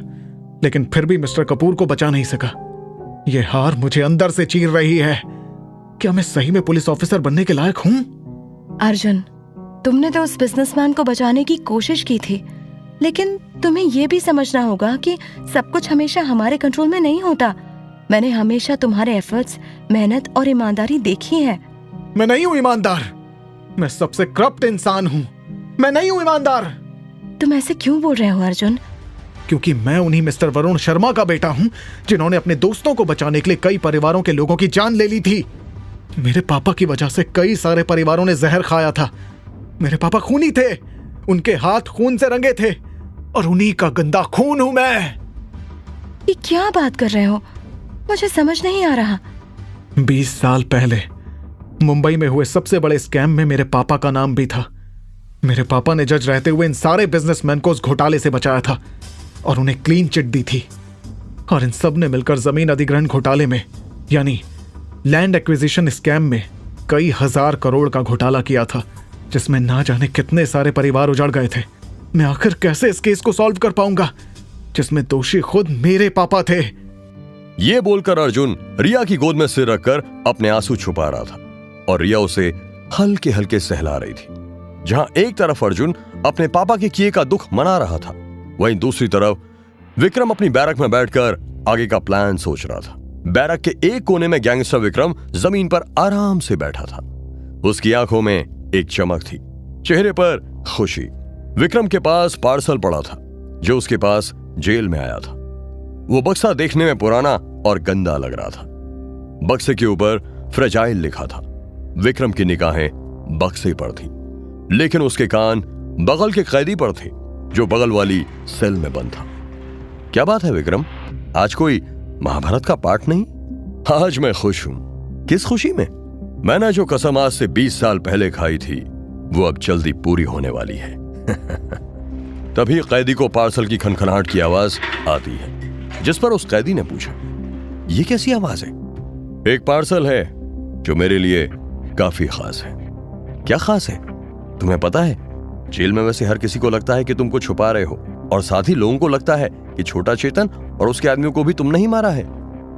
लेकिन फिर भी मिस्टर कपूर को बचा नहीं सका। ये हार मुझे अंदर से चीर रही है। क्या मैं सही में पुलिस ऑफिसर बनने के लायक हूँ? अर्जुन, तुमने तो उस बिजनेसमैन को बचाने की कोशिश की थी, लेकिन तुम्हें यह भी समझना होगा कि सब कुछ हमेशा हमारे कंट्रोल में नहीं होता। मैंने हमेशा तुम्हारे एफर्ट्स, मेहनत और ईमानदारी देखी है। मैं नहीं हूँ ईमानदार। मैं सबसे करप्ट इंसान हूँ। मैं नहीं हूँ ईमानदार। तुम ऐसे क्यों बोल रहे हो अर्जुन? क्योंकि मैं उन्हीं मिस्टर वरुण शर्मा का बेटा हूँ जिन्होंने अपने दोस्तों को बचाने के लिए कई परिवारों के लोगों की जान ले ली थी। मेरे पापा की वजह से कई सारे परिवारों ने जहर खाया था। मेरे पापा खूनी थे, उनके हाथ खून से रंगे थे और उन्हीं का गंदा खून हूं मैं। ये क्या बात कर रहे हो? मुझे समझ नहीं आ रहा। 20 साल पहले मुंबई में हुए सबसे बड़े स्कैम में मेरे पापा का नाम भी था। मेरे पापा ने जज रहते हुए इन सारे बिजनेसमैन को उस घोटाले से बचाया था और उन्हें क्लीन चिट दी थी। और इन सब ने मिलकर जमीन अधिग्रहण घोटाले में, यानी लैंड एक्विजिशन स्कैम में कई हजार करोड़ का घोटाला किया था, जिसमें ना जाने कितने सारे परिवार उजड़ गए थे। मैं आखिर कैसे इस केस को सॉल्व कर पाऊंगा जिसमें दोषी खुद मेरे पापा थे? ये बोलकर अर्जुन रिया की गोद में सिर रखकर अपने आंसू छुपा रहा था और रिया उसे हल्के हल्के सहला रही थी। जहां एक तरफ अर्जुन अपने पापा के किए का दुख मना रहा था, वहीं दूसरी तरफ विक्रम अपनी बैरक में बैठकर आगे का प्लान सोच रहा था। बैरक के एक कोने में गैंगस्टर विक्रम जमीन पर आराम से बैठा था। उसकी आंखों में एक चमक थी, चेहरे पर खुशी। विक्रम के पास पार्सल पड़ा था जो उसके पास जेल में आया था। वो बक्सा देखने में पुराना और गंदा लग रहा था। बक्से के ऊपर फ्रेजाइल लिखा था विक्रम की निगाहें बक्से पर थी, लेकिन उसके कान बगल के कैदी पर थे जो बगल वाली सेल में बंद था। क्या बात है विक्रम, आज कोई महाभारत का पाठ नहीं? आज मैं खुश हूं। किस खुशी में? मैंने जो कसम आज से 20 साल पहले खाई थी वो अब जल्दी पूरी होने वाली है। तभी कैदी को पार्सल की खनखनाहट की आवाज आती है, जिस पर उस कैदी ने पूछा, ये कैसी आवाज है? एक पार्सल है जो मेरे लिए काफी खास है। क्या खास है? तुम्हें पता है, जेल में वैसे हर किसी को लगता है कि तुम कुछ छुपा रहे हो, और साथ ही लोगों को लगता है कि छोटा चेतन और उसके आदमियों को भी तुम नहीं मारा है।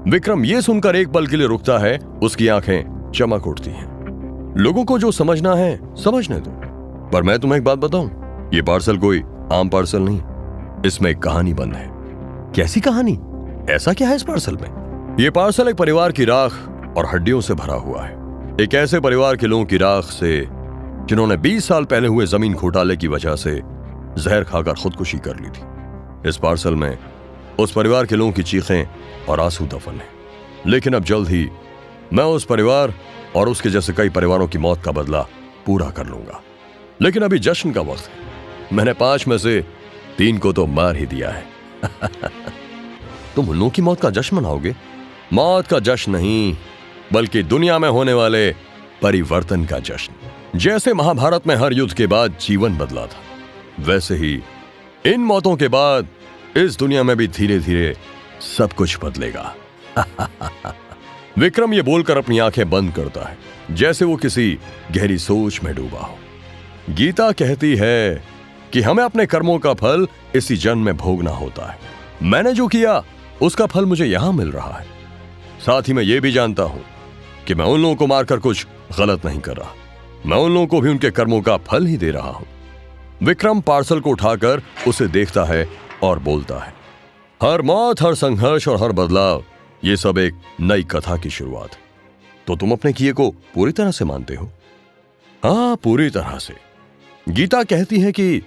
विक्रम ये सुनकर एक पल के लिए रुकता है, उसकी आंखें चमक उठती हैं। लोगों को जो समझना है समझने दो, पर मैं तुम्हें एक बात बताऊं, ये पार्सल कोई आम पार्सल नहीं, इसमें एक कहानी बंद है। कैसी कहानी? ऐसा क्या है इस पार्सल में? ये पार्सल एक परिवार की राख और हड्डियों से भरा हुआ है। एक ऐसे परिवार के लोगों की राख से जिन्होंने 20 साल पहले हुए जमीन घोटाले की वजह से जहर खाकर खुदकुशी कर ली थी। इस पार्सल में उस परिवार के लोगों की चीखें और आंसू दफन है। लेकिन अब जल्द ही मैं उस परिवार और उसके जैसे कई परिवारों की मौत का बदला पूरा कर लूंगा। लेकिन अभी जश्न का वक्त है। मैंने 5 में से 3 को तो मार ही दिया है। तुम उन लोगों की मौत का जश्न मनाओगे? मौत का जश्न नहीं, बल्कि दुनिया में होने वाले परिवर्तन का जश्न। जैसे महाभारत में हर युद्ध के बाद जीवन बदला था, वैसे ही इन मौतों के बाद इस दुनिया में भी धीरे धीरे सब कुछ बदलेगा। विक्रम ये बोलकर अपनी आंखें बंद करता है, जैसे वो किसी गहरी सोच में डूबा हो। गीता कहती है कि हमें अपने कर्मों का फल इसी जन्म में भोगना होता है। मैंने जो किया उसका फल मुझे यहां मिल रहा है। साथ ही मैं ये भी जानता हूं कि मैं उन लोगों को मारकर कुछ गलत नहीं कर रहा, मैं उन लोगों को भी उनके कर्मों का फल ही दे रहा हूं। विक्रम पार्सल को उठाकर उसे देखता है और बोलता है, हर मौत, हर संघर्ष और हर बदलाव, ये सब एक नई कथा की शुरुआत है। तो तुम अपने किए को पूरी तरह से मानते हो? हाँ, पूरी तरह से। गीता कहती है कि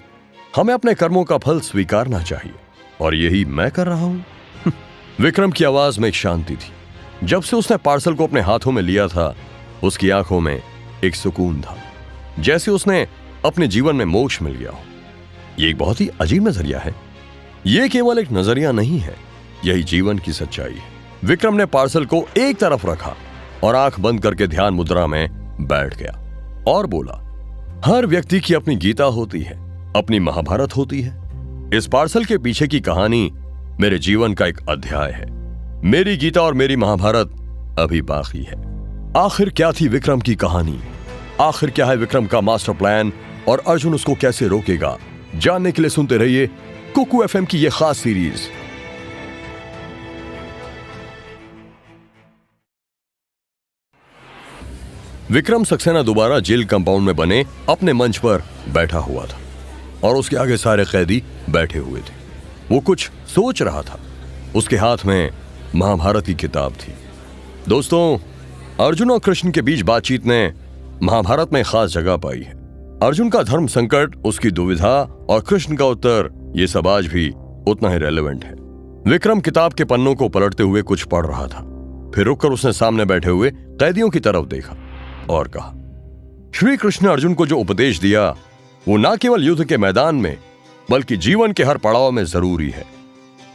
हमें अपने कर्मों का फल स्वीकारना चाहिए, और यही मैं कर रहा हूं। विक्रम की आवाज में एक शांति थी। जब से उसने पार्सल को अपने हाथों में लिया था, उसकी आंखों में एक सुकून था, जैसे उसने अपने जीवन में मोक्ष मिल गया हो। यह एक बहुत ही अजीब नजरिया है। यह केवल एक नजरिया नहीं है, यही जीवन की सच्चाई है। विक्रम ने पार्सल को एक तरफ रखा और आंख बंद करके ध्यान मुद्रा में बैठ गया और बोला, हर व्यक्ति की अपनी गीता होती है, अपनी महाभारत होती है। इस पार्सल के पीछे की कहानी मेरे जीवन का एक अध्याय है। मेरी गीता और मेरी महाभारत अभी बाकी है। आखिर क्या थी विक्रम की कहानी? आखिर क्या है विक्रम का मास्टर प्लान और अर्जुन उसको कैसे रोकेगा? जानने के लिए सुनते रहिए कुकू एफएम की यह खास सीरीज। विक्रम सक्सेना दोबारा जेल कंपाउंड में बने अपने मंच पर बैठा हुआ था और उसके आगे सारे कैदी बैठे हुए थे। वो कुछ सोच रहा था। उसके हाथ में महाभारत की किताब थी। दोस्तों, अर्जुन और कृष्ण के बीच बातचीत ने महाभारत में खास जगह पाई है। अर्जुन का धर्म संकट, उसकी दुविधा और कृष्ण का उत्तर, ये सब आज भी उतना ही रेलेवेंट है। विक्रम किताब के पन्नों को पलटते हुए कुछ पढ़ रहा था। फिर रुककर उसने सामने बैठे हुए कैदियों की तरफ देखा और कहा, श्री कृष्ण ने अर्जुन को जो उपदेश दिया वो न केवल युद्ध के मैदान में बल्कि जीवन के हर पड़ाव में जरूरी है।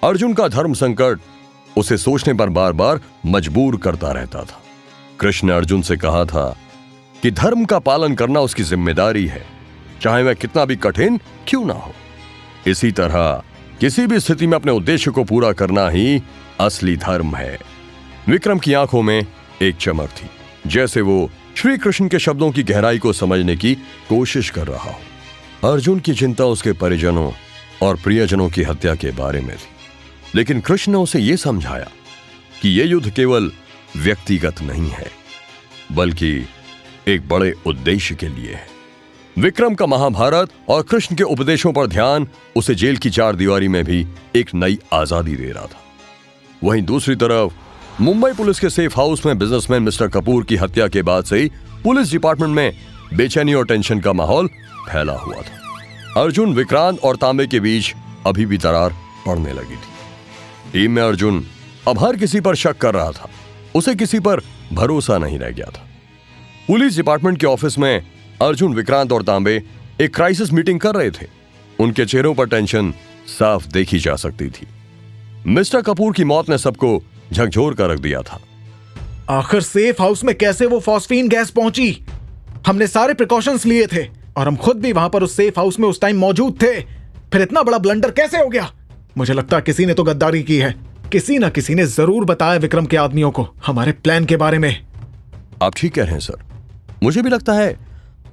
अर्जुन का धर्म संकट उसे सोचने पर बार बार मजबूर करता रहता था। कृष्ण ने अर्जुन से कहा था कि धर्म का पालन करना उसकी जिम्मेदारी है, चाहे वह कितना भी कठिन क्यों ना हो। इसी तरह किसी भी स्थिति में अपने उद्देश्य को पूरा करना ही असली धर्म है। विक्रम की आंखों में एक चमक थी, जैसे वो श्री कृष्ण के शब्दों की गहराई को समझने की कोशिश कर रहा हो। अर्जुन की चिंता उसके परिजनों और प्रियजनों की हत्या के बारे में थी, लेकिन कृष्ण ने उसे यह समझाया कि यह युद्ध केवल व्यक्तिगत नहीं है, बल्कि एक बड़े उद्देश्य के लिए है। विक्रम का महाभारत और कृष्ण के उपदेशों पर ध्यान उसे जेल की चार दीवारी में भी एक नई आजादी दे रहा था। वहीं दूसरी तरफ मुंबई पुलिस के सेफ हाउस में बिजनेसमैन मिस्टर कपूर की हत्या के बाद से ही पुलिस डिपार्टमेंट में बेचैनी और टेंशन का माहौल फैला हुआ था। अर्जुन, विक्रांत और तांबे के बीच अभी भी दरार पड़ने लगी थी। टीम में अर्जुन अब हर किसी पर शक कर रहा था। उसे किसी पर भरोसा नहीं रह गया था। पुलिस डिपार्टमेंट के ऑफिस में अर्जुन, विक्रांत और तांबे एक क्राइसिस मीटिंग कर रहे थे। उनके चेहरों पर टेंशन साफ देखी जा सकती थी। मिस्टर कपूर की मौत ने सबको झकझोर कर रख दिया था। आखिर सेफ हाउस में कैसे वो फॉस्फीन गैस पहुंची? हमने सारे प्रिकॉशंस लिए थे और हम खुद भी वहां पर उस सेफ हाउस में उस टाइम मौजूद थे। फिर इतना बड़ा ब्लंडर कैसे हो गया? मुझे लगता है किसी ने तो गद्दारी की है। किसी ना किसी ने जरूर बताया विक्रम के आदमियों को हमारे प्लान के बारे में। आप ठीक कह रहे हैं सर, मुझे भी लगता है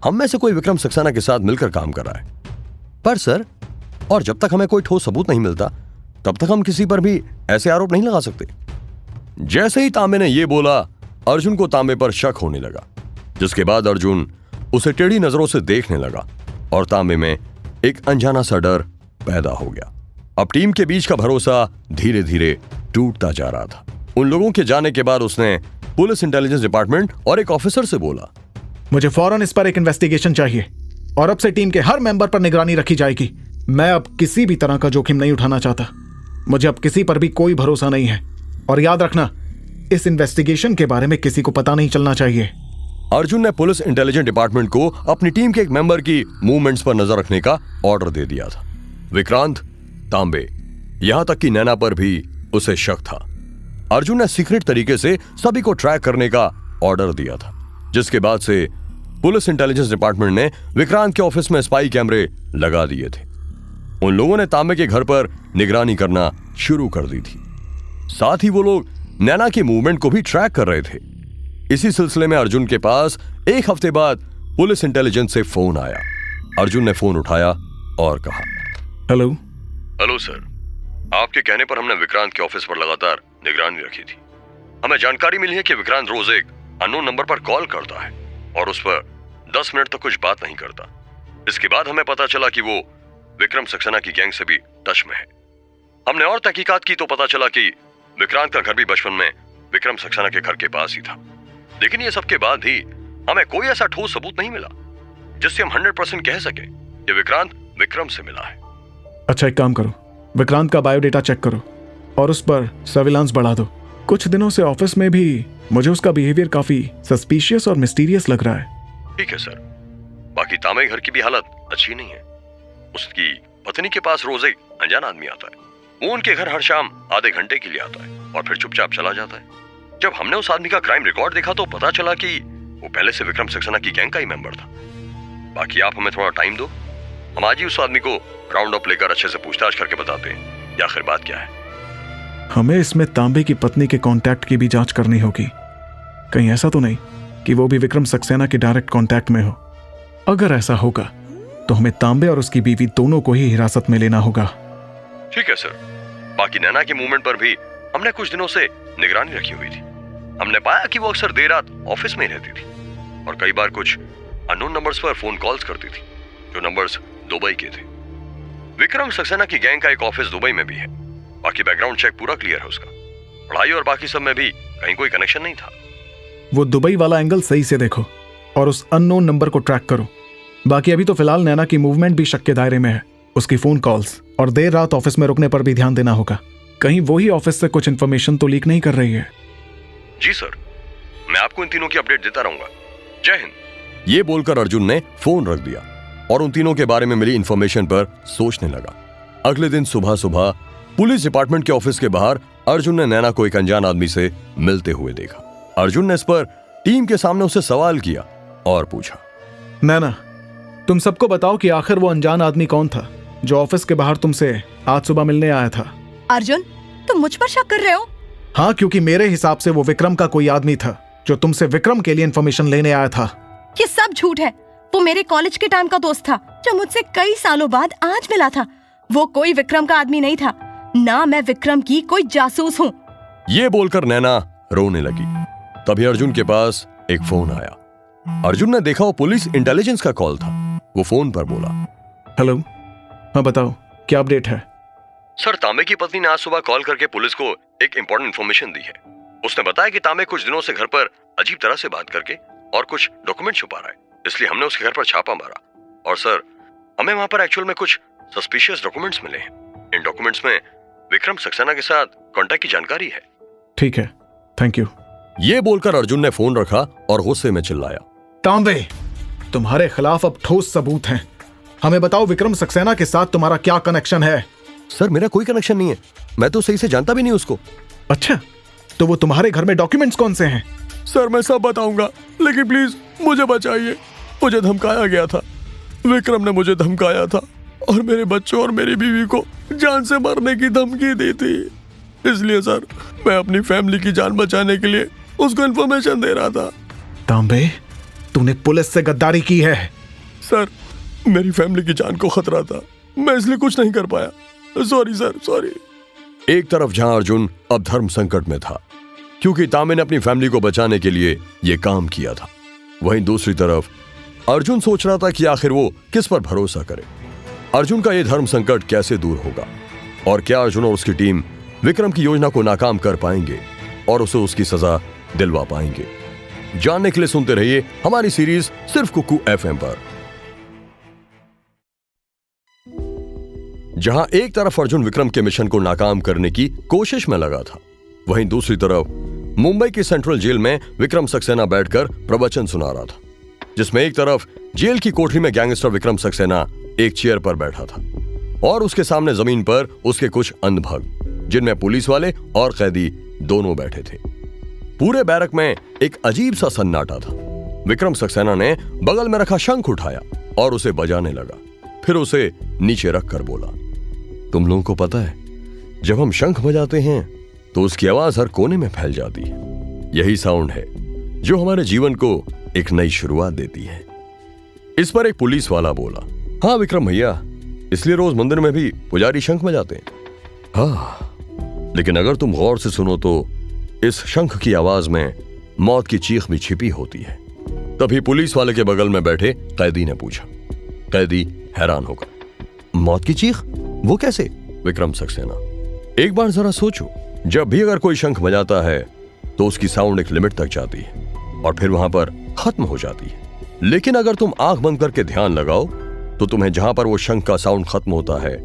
हम में से कोई विक्रम सक्सेना के साथ मिलकर काम कर रहा है। पर सर, और जब तक हमें कोई ठोस सबूत नहीं मिलता तब तक हम किसी पर भी ऐसे आरोप नहीं लगा सकते। जैसे ही तांबे ने यह बोला, अर्जुन को तांबे पर शक होने लगा, जिसके बाद अर्जुन उसे टेढ़ी नजरों से देखने लगा और तांबे में एक अनजाना सा डर पैदा हो गया। अब टीम के बीच का भरोसा धीरे धीरे टूटता जा रहा था। उन लोगों के जाने के बाद उसने पुलिस इंटेलिजेंस डिपार्टमेंट और एक ऑफिसर से बोला, मुझे फौरन इस पर एक इन्वेस्टिगेशन चाहिए और अब से टीम के हर मेंबर पर निगरानी रखी जाएगी। मैं अब किसी भी तरह का जोखिम नहीं उठाना चाहता। मुझे अब किसी पर भी कोई भरोसा नहीं है और याद रखना, इस इन्वेस्टिगेशन के बारे में किसी को पता नहीं चलना चाहिए। अर्जुन ने पुलिस इंटेलिजेंस डिपार्टमेंट को अपनी टीम के एक मेंबर की मूवमेंट्स पर नजर रखने का ऑर्डर दे दिया था। विक्रांत, तांबे, यहां तक कि नैना पर भी उसे शक था। अर्जुन ने सीक्रेट तरीके से सभी को ट्रैक करने का ऑर्डर दिया था, जिसके बाद से पुलिस इंटेलिजेंस डिपार्टमेंट ने विक्रांत के ऑफिस में स्पाई कैमरे लगा दिए थे। उन लोगों ने तांबे के घर पर निगरानी करना शुरू कर दी थी। साथ ही वो लोग नैना के मूवमेंट को भी ट्रैक कर रहे थे। इसी सिलसिले में अर्जुन के पास एक हफ्ते बाद पुलिस इंटेलिजेंस से फोन आया। अर्जुन ने फोन उठाया और कहा, हेलो। हेलो सर, आपके कहने पर हमने विक्रांत के ऑफिस पर लगातार निगरानी रखी थी। हमें जानकारी मिली है कि विक्रांत रोज एक अननोन नंबर पर कॉल करता है और उस पर 10 मिनट तक कुछ बात नहीं करता। इसके बाद हमें पता चला कि वो विक्रम सक्सेना की गैंग से भी टच में है। हमने और तहकीकात की तो पता चला कि विक्रांत का घर भी बचपन में विक्रम सक्सेना के घर के पास ही था। लेकिन ये सब के बाद भी हमें कोई ऐसा ठोस सबूत नहीं मिला जिससे हम 100% कह सके कि विक्रांत विक्रम से मिला है। अच्छा, एक काम करो, विक्रांत का बायोडेटा चेक करो और उस पर सर्विलांस बढ़ा दो। कुछ दिनों से ऑफिस में भी मुझे उसका बिहेवियर काफी सस्पिशियस और मिस्टीरियस लग रहा है। ठीक है सर। बाकी तांबे घर की भी हालत अच्छी नहीं है। उसकी पत्नी के पास रोज एक अनजान आदमी आता है। वो उनके घर हर शाम आधे घंटे के लिए आता है और फिर चुपचाप चला जाता है। जब हमने उस आदमी का क्राइम रिकॉर्ड देखा तो पता चला कि वो पहले से विक्रम सक्सेना की गैंग का ही मेंबर था। बाकी आप हमें थोड़ा टाइम दो, हम आज ही उस आदमी को राउंड अप लेकर अच्छे से पूछताछ करके बताते हैं कि आखिर बात क्या है। हमें इसमें तांबे की पत्नी के कांटेक्ट की भी जांच करनी होगी। कहीं ऐसा तो नहीं कि वो भी विक्रम सक्सेना के डायरेक्ट कांटेक्ट में हो। अगर ऐसा होगा तो हमें तांबे और उसकी बीवी दोनों को ही हिरासत में लेना होगा। ठीक है सर। बाकी नैना के मूवमेंट पर भी हमने कुछ दिनों से निगरानी रखी हुई थी। हमने पाया कि वो अक्सर देर रात ऑफिस में ही रहती थी और कई बार कुछ अननोन नंबर्स पर फोन कॉल्स करती थी, जो नंबर्स दुबई के थे। विक्रम सक्सेना की गैंग का एक ऑफिस दुबई में भी है। बाकी बैकग्राउंड चेक पूरा क्लियर है उसका। पढ़ाई और बाकी सब में भी कहीं कोई कनेक्शन नहीं था। वो दुबई वाला एंगल सही से देखो और उस अननोन नंबर को ट्रैक करो। बाकी अभी तो फिलहाल नैना की मूवमेंट भी शक के दायरे में है। उसकी फोन कॉल्स और देर रात ऑफिस में रुकने पर भी ध्यान देना होगा। कहीं वो ही ऑफिस से कुछ इन्फॉर्मेशन तो लीक नहीं कर रही है। जी सर, मैं आपको इन तीनों की अपडेट देता रहूंगा। जय हिंद। ये बोलकर अर्जुन ने फोन रख दिया और उन तीनों के बारे में मिली इंफॉर्मेशन पर सोचने लगा। अगले दिन सुबह सुबह पुलिस डिपार्टमेंट के ऑफिस के बाहर अर्जुन ने नैना को एक अनजान आदमी से मिलते हुए देखा। अर्जुन ने इस पर टीम के सामने उससे सवाल किया और पूछा, नैना, तुम सबको बताओ कि आखिर वो अनजान आदमी कौन था जो ऑफिस के बाहर तुमसे आज सुबह मिलने आया था। अर्जुन, तुम मुझ पर शक कर रहे हो? हाँ, क्योंकि मेरे हिसाब से वो विक्रम का कोई आदमी था जो तुमसे विक्रम के लिए इन्फॉर्मेशन लेने आया था। ये सब झूठ है। वो मेरे कॉलेज के टाइम का दोस्त था जो मुझसे कई सालों बाद आज मिला था। वो कोई विक्रम का आदमी नहीं था, ना मैं विक्रम की कोई जासूस हूँ। ये बोलकर नैना रोने लगी। तभी अर्जुन के पास एक फोन आया। अर्जुन ने देखा वो पुलिस इंटेलिजेंस का कॉल था। वो फोन पर बोला, हेलो, हाँ बताओ, क्या अपडेट है? सर, तांबे की पत्नी ने आज सुबह कॉल करके पुलिस को एक इंपॉर्टेंट इन्फॉर्मेशन दी है। उसने बताया कि तांबे कुछ दिनों से घर पर अजीब तरह से बात करके और कुछ डॉक्यूमेंट छुपा रहा है, इसलिए हमने उसके घर पर छापा मारा। और सर, हमें वहां पर एक्चुअल में कुछ सस्पिशियस डॉक्यूमेंट्स मिले हैं। इन डॉक्यूमेंट्स में विक्रम सक्सेना के साथ कांटेक्ट की जानकारी है। ठीक है, थैंक यू। ये बोलकर अर्जुन ने फोन रखा और गुस्से में चिल्लाया, तांबे, तुम्हारे खिलाफ अब ठोस सबूत हैं। हमें बताओ विक्रम सक्सेना के साथ तुम्हारा क्या कनेक्शन है? सर मेरा कोई कनेक्शन नहीं है, मैं तो सही से जानता भी नहीं उसको। अच्छा, तो वो तुम्हारे घर में डॉक्यूमेंट्स कौन से हैं? सर मैं सब बताऊंगा, लेकिन प्लीज मुझे बचाइए। मुझे धमकाया गया था, विक्रम ने मुझे धमकाया था और मेरे बच्चों और मेरी बीवी को जान से मारने की धमकी दी थी। इसलिए सर मैं अपनी फैमिली की जान बचाने के लिए उसको इन्फॉर्मेशन दे रहा था। तांबे, तूने पुलिस से गद्दारी की है। सर मेरी फैमिली की जान को खतरा था, मैं इसलिए कुछ नहीं कर पाया। Sorry sir, sorry. एक तरफ जहां अर्जुन अब धर्म संकट में था क्योंकि तांबे ने अपनी फैमिली को बचाने के लिए यह काम किया था, वहीं दूसरी तरफ अर्जुन सोच रहा था कि आखिर वो किस पर भरोसा करे। अर्जुन का यह धर्म संकट कैसे दूर होगा और क्या अर्जुन और उसकी टीम विक्रम की योजना को नाकाम कर पाएंगे और उसे उसकी सजा दिलवा पाएंगे? जानने के लिए सुनते रहिए हमारी सीरीज सिर्फ कुकू एफएम पर। जहां एक तरफ अर्जुन विक्रम के मिशन को नाकाम करने की कोशिश में लगा था, वहीं दूसरी तरफ मुंबई की सेंट्रल जेल में विक्रम सक्सेना बैठकर प्रवचन सुना रहा था, जिसमें एक तरफ जेल की कोठरी में गैंगस्टर विक्रम सक्सेना एक चेयर पर बैठा था और उसके सामने जमीन पर उसके कुछ अंधभक्त, जिनमें पुलिस वाले और कैदी दोनों बैठे थे। पूरे बैरक में एक अजीब सा सन्नाटा था। विक्रम सक्सेना ने बगल में रखा शंख उठाया और उसे बजाने लगा, फिर उसे नीचे रखकर बोला, तुम लोगों को पता है जब हम शंख बजाते हैं तो उसकी आवाज हर कोने में फैल जाती है। यही साउंड है जो हमारे जीवन को एक नई शुरुआत देती है। इस पर एक पुलिस वाला बोला, हाँ विक्रम भैया, इसलिए रोज मंदिर में भी पुजारी शंख बजाते हैं। हाँ, लेकिन अगर तुम गौर से सुनो तो इस शंख की आवाज में मौत की चीख भी छिपी होती है। तभी पुलिस वाले के बगल में बैठे कैदी ने पूछा। कैदी हैरान होगा, मौत की चीख? वो कैसे? विक्रम सक्सेना, एक बार जरा सोचो, जब भी अगर कोई शंख बजाता है तो उसकी साउंड एक लिमिट तक जाती है और फिर वहां पर खत्म हो जाती है। लेकिन अगर तुम आंख बंद करके ध्यान लगाओ तो तुम्हें जहां पर वो शंख का साउंड खत्म होता है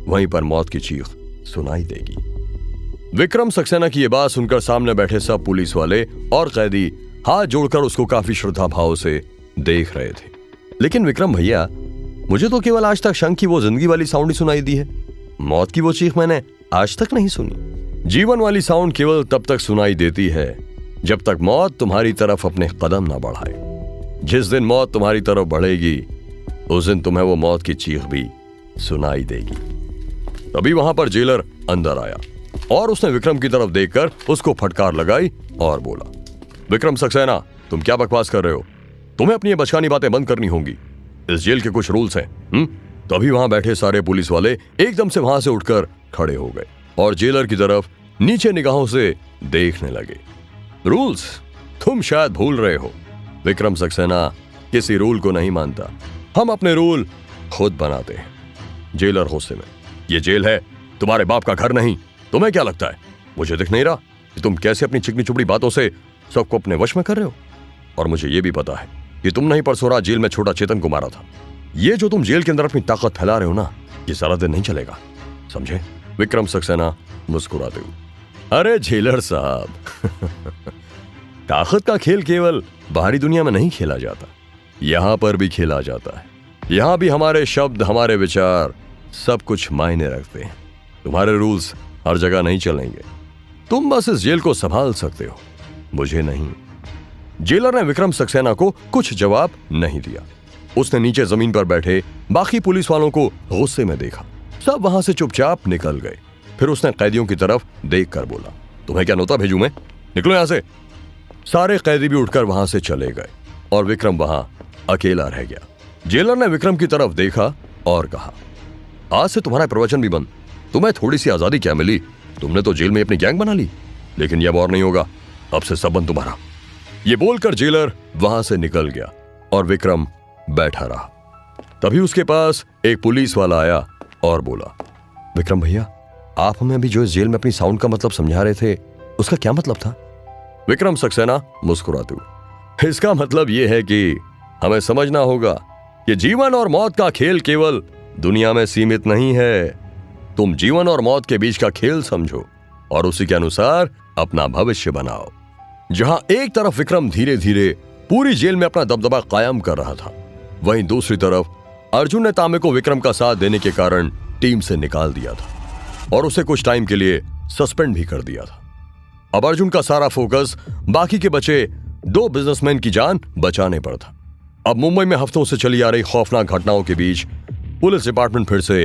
वहीं पर मौत की चीख सुनाई देगी। विक्रम सक्सेना की यह बात सुनकर सामने बैठे सब पुलिस वाले और कैदी हाथ जोड़कर उसको काफी श्रद्धा भाव से देख रहे थे। लेकिन विक्रम भैया, मुझे तो केवल आज तक शंख की वो जिंदगी वाली साउंड ही सुनाई दी है, मौत की वो चीख मैंने आज तक नहीं सुनी। जीवन वाली साउंड केवल तब तक सुनाई देती है जब तक मौत तुम्हारी तरफ अपने कदम ना बढ़ाए। जिस दिन मौत तुम्हारी तरफ बढ़ेगी उस दिन तुम्हें वो मौत की चीख भी सुनाई देगी। तभी वहां पर जेलर अंदर आया और उसने विक्रम की तरफ देखकर उसको फटकार लगाई और बोला, विक्रम सक्सेना, तुम क्या बकवास कर रहे हो? तुम्हें अपनी ये बचकानी बातें बंद करनी होंगी। इस जेल के कुछ रूल्स हैं। तभी वहां बैठे सारे पुलिस वाले एकदम से वहां से उठकर खड़े हो गए और जेलर की तरफ नीचे निगाहों से देखने लगे। रूल्स? तुम शायद भूल रहे हो, विक्रम सक्सेना किसी रूल को नहीं मानता, हम अपने रूल खुद बनाते हैं। जेलर गुस्से में, ये जेल है, तुम्हारे बाप का घर नहीं। तुम्हें क्या लगता है मुझे दिख नहीं रहा कि तुम कैसे अपनी चिकनी चुपड़ी बातों से सबको अपने वश में कर रहे हो? और मुझे यह भी पता है कि तुम नहीं परसों रात जेल में छोटा चेतन को मारा था। ये जो तुम जेल के अंदर अपनी ताकत फैला रहे हो ना, ये सारा दिन नहीं चलेगा, समझे? विक्रम सक्सेना मुस्कुराते हुए, अरे जेलर साहब, ताकत का खेल केवल बाहरी दुनिया में नहीं खेला जाता, यहां पर भी खेला जाता है। यहां भी हमारे शब्द, हमारे विचार सब कुछ मायने रखते हैं। तुम्हारे रूल्स हर जगह नहीं चलेंगे, तुम बस इस जेल को संभाल सकते हो, मुझे नहीं। जेलर ने विक्रम सक्सेना को कुछ जवाब नहीं दिया। उसने नीचे जमीन पर बैठे बाकी पुलिस वालों को गुस्से में देखा। सब वहां से चुपचाप निकल गए। फिर उसने कैदियों की तरफ देखकर बोला, तुम्हें क्या नोता भेजूं मैं? निकलो यहां से। सारे कैदी भी उठकर वहां से चले गए और विक्रम वहां अकेला रह गया। जेलर ने विक्रम की तरफ देखा और कहा, आज से तुम्हारा प्रवचन भी बंद। तुम्हें थोड़ी सी आजादी क्या मिली? तुमने तो जेल में अपनी गैंग बना ली, लेकिन यह अब और नहीं होगा, अब से सब बंद तुम्हारा। ये बोलकर जेलर वहां से निकल गया और विक्रम बैठा रहा। तभी उसके पास एक पुलिस वाला आया और बोला, विक्रम भैया, आप हमें अभी जो इस जेल में अपनी साउंड का मतलब समझा रहे थे, उसका क्या मतलब था? विक्रम सक्सेना मुस्कुराते हुए, इसका मतलब यह है कि हमें समझना होगा कि जीवन और मौत का खेल केवल दुनिया में सीमित नहीं है। तुम जीवन और मौत के बीच का खेल समझो और उसी के अनुसार अपना भविष्य बनाओ। जहां एक तरफ विक्रम धीरे धीरे पूरी जेल में अपना दबदबा कायम कर रहा था। वहीं दूसरी तरफ अर्जुन ने तांबे को विक्रम का साथ देने के कारण टीम से निकाल दिया था और उसे कुछ टाइम के लिए सस्पेंड भी कर दिया था। अब अर्जुन का सारा फोकस बाकी के बचे 2 बिजनेसमैन की जान बचाने पर था। अब मुंबई में हफ्तों से चली आ रही खौफनाक घटनाओं के बीच पुलिस डिपार्टमेंट फिर से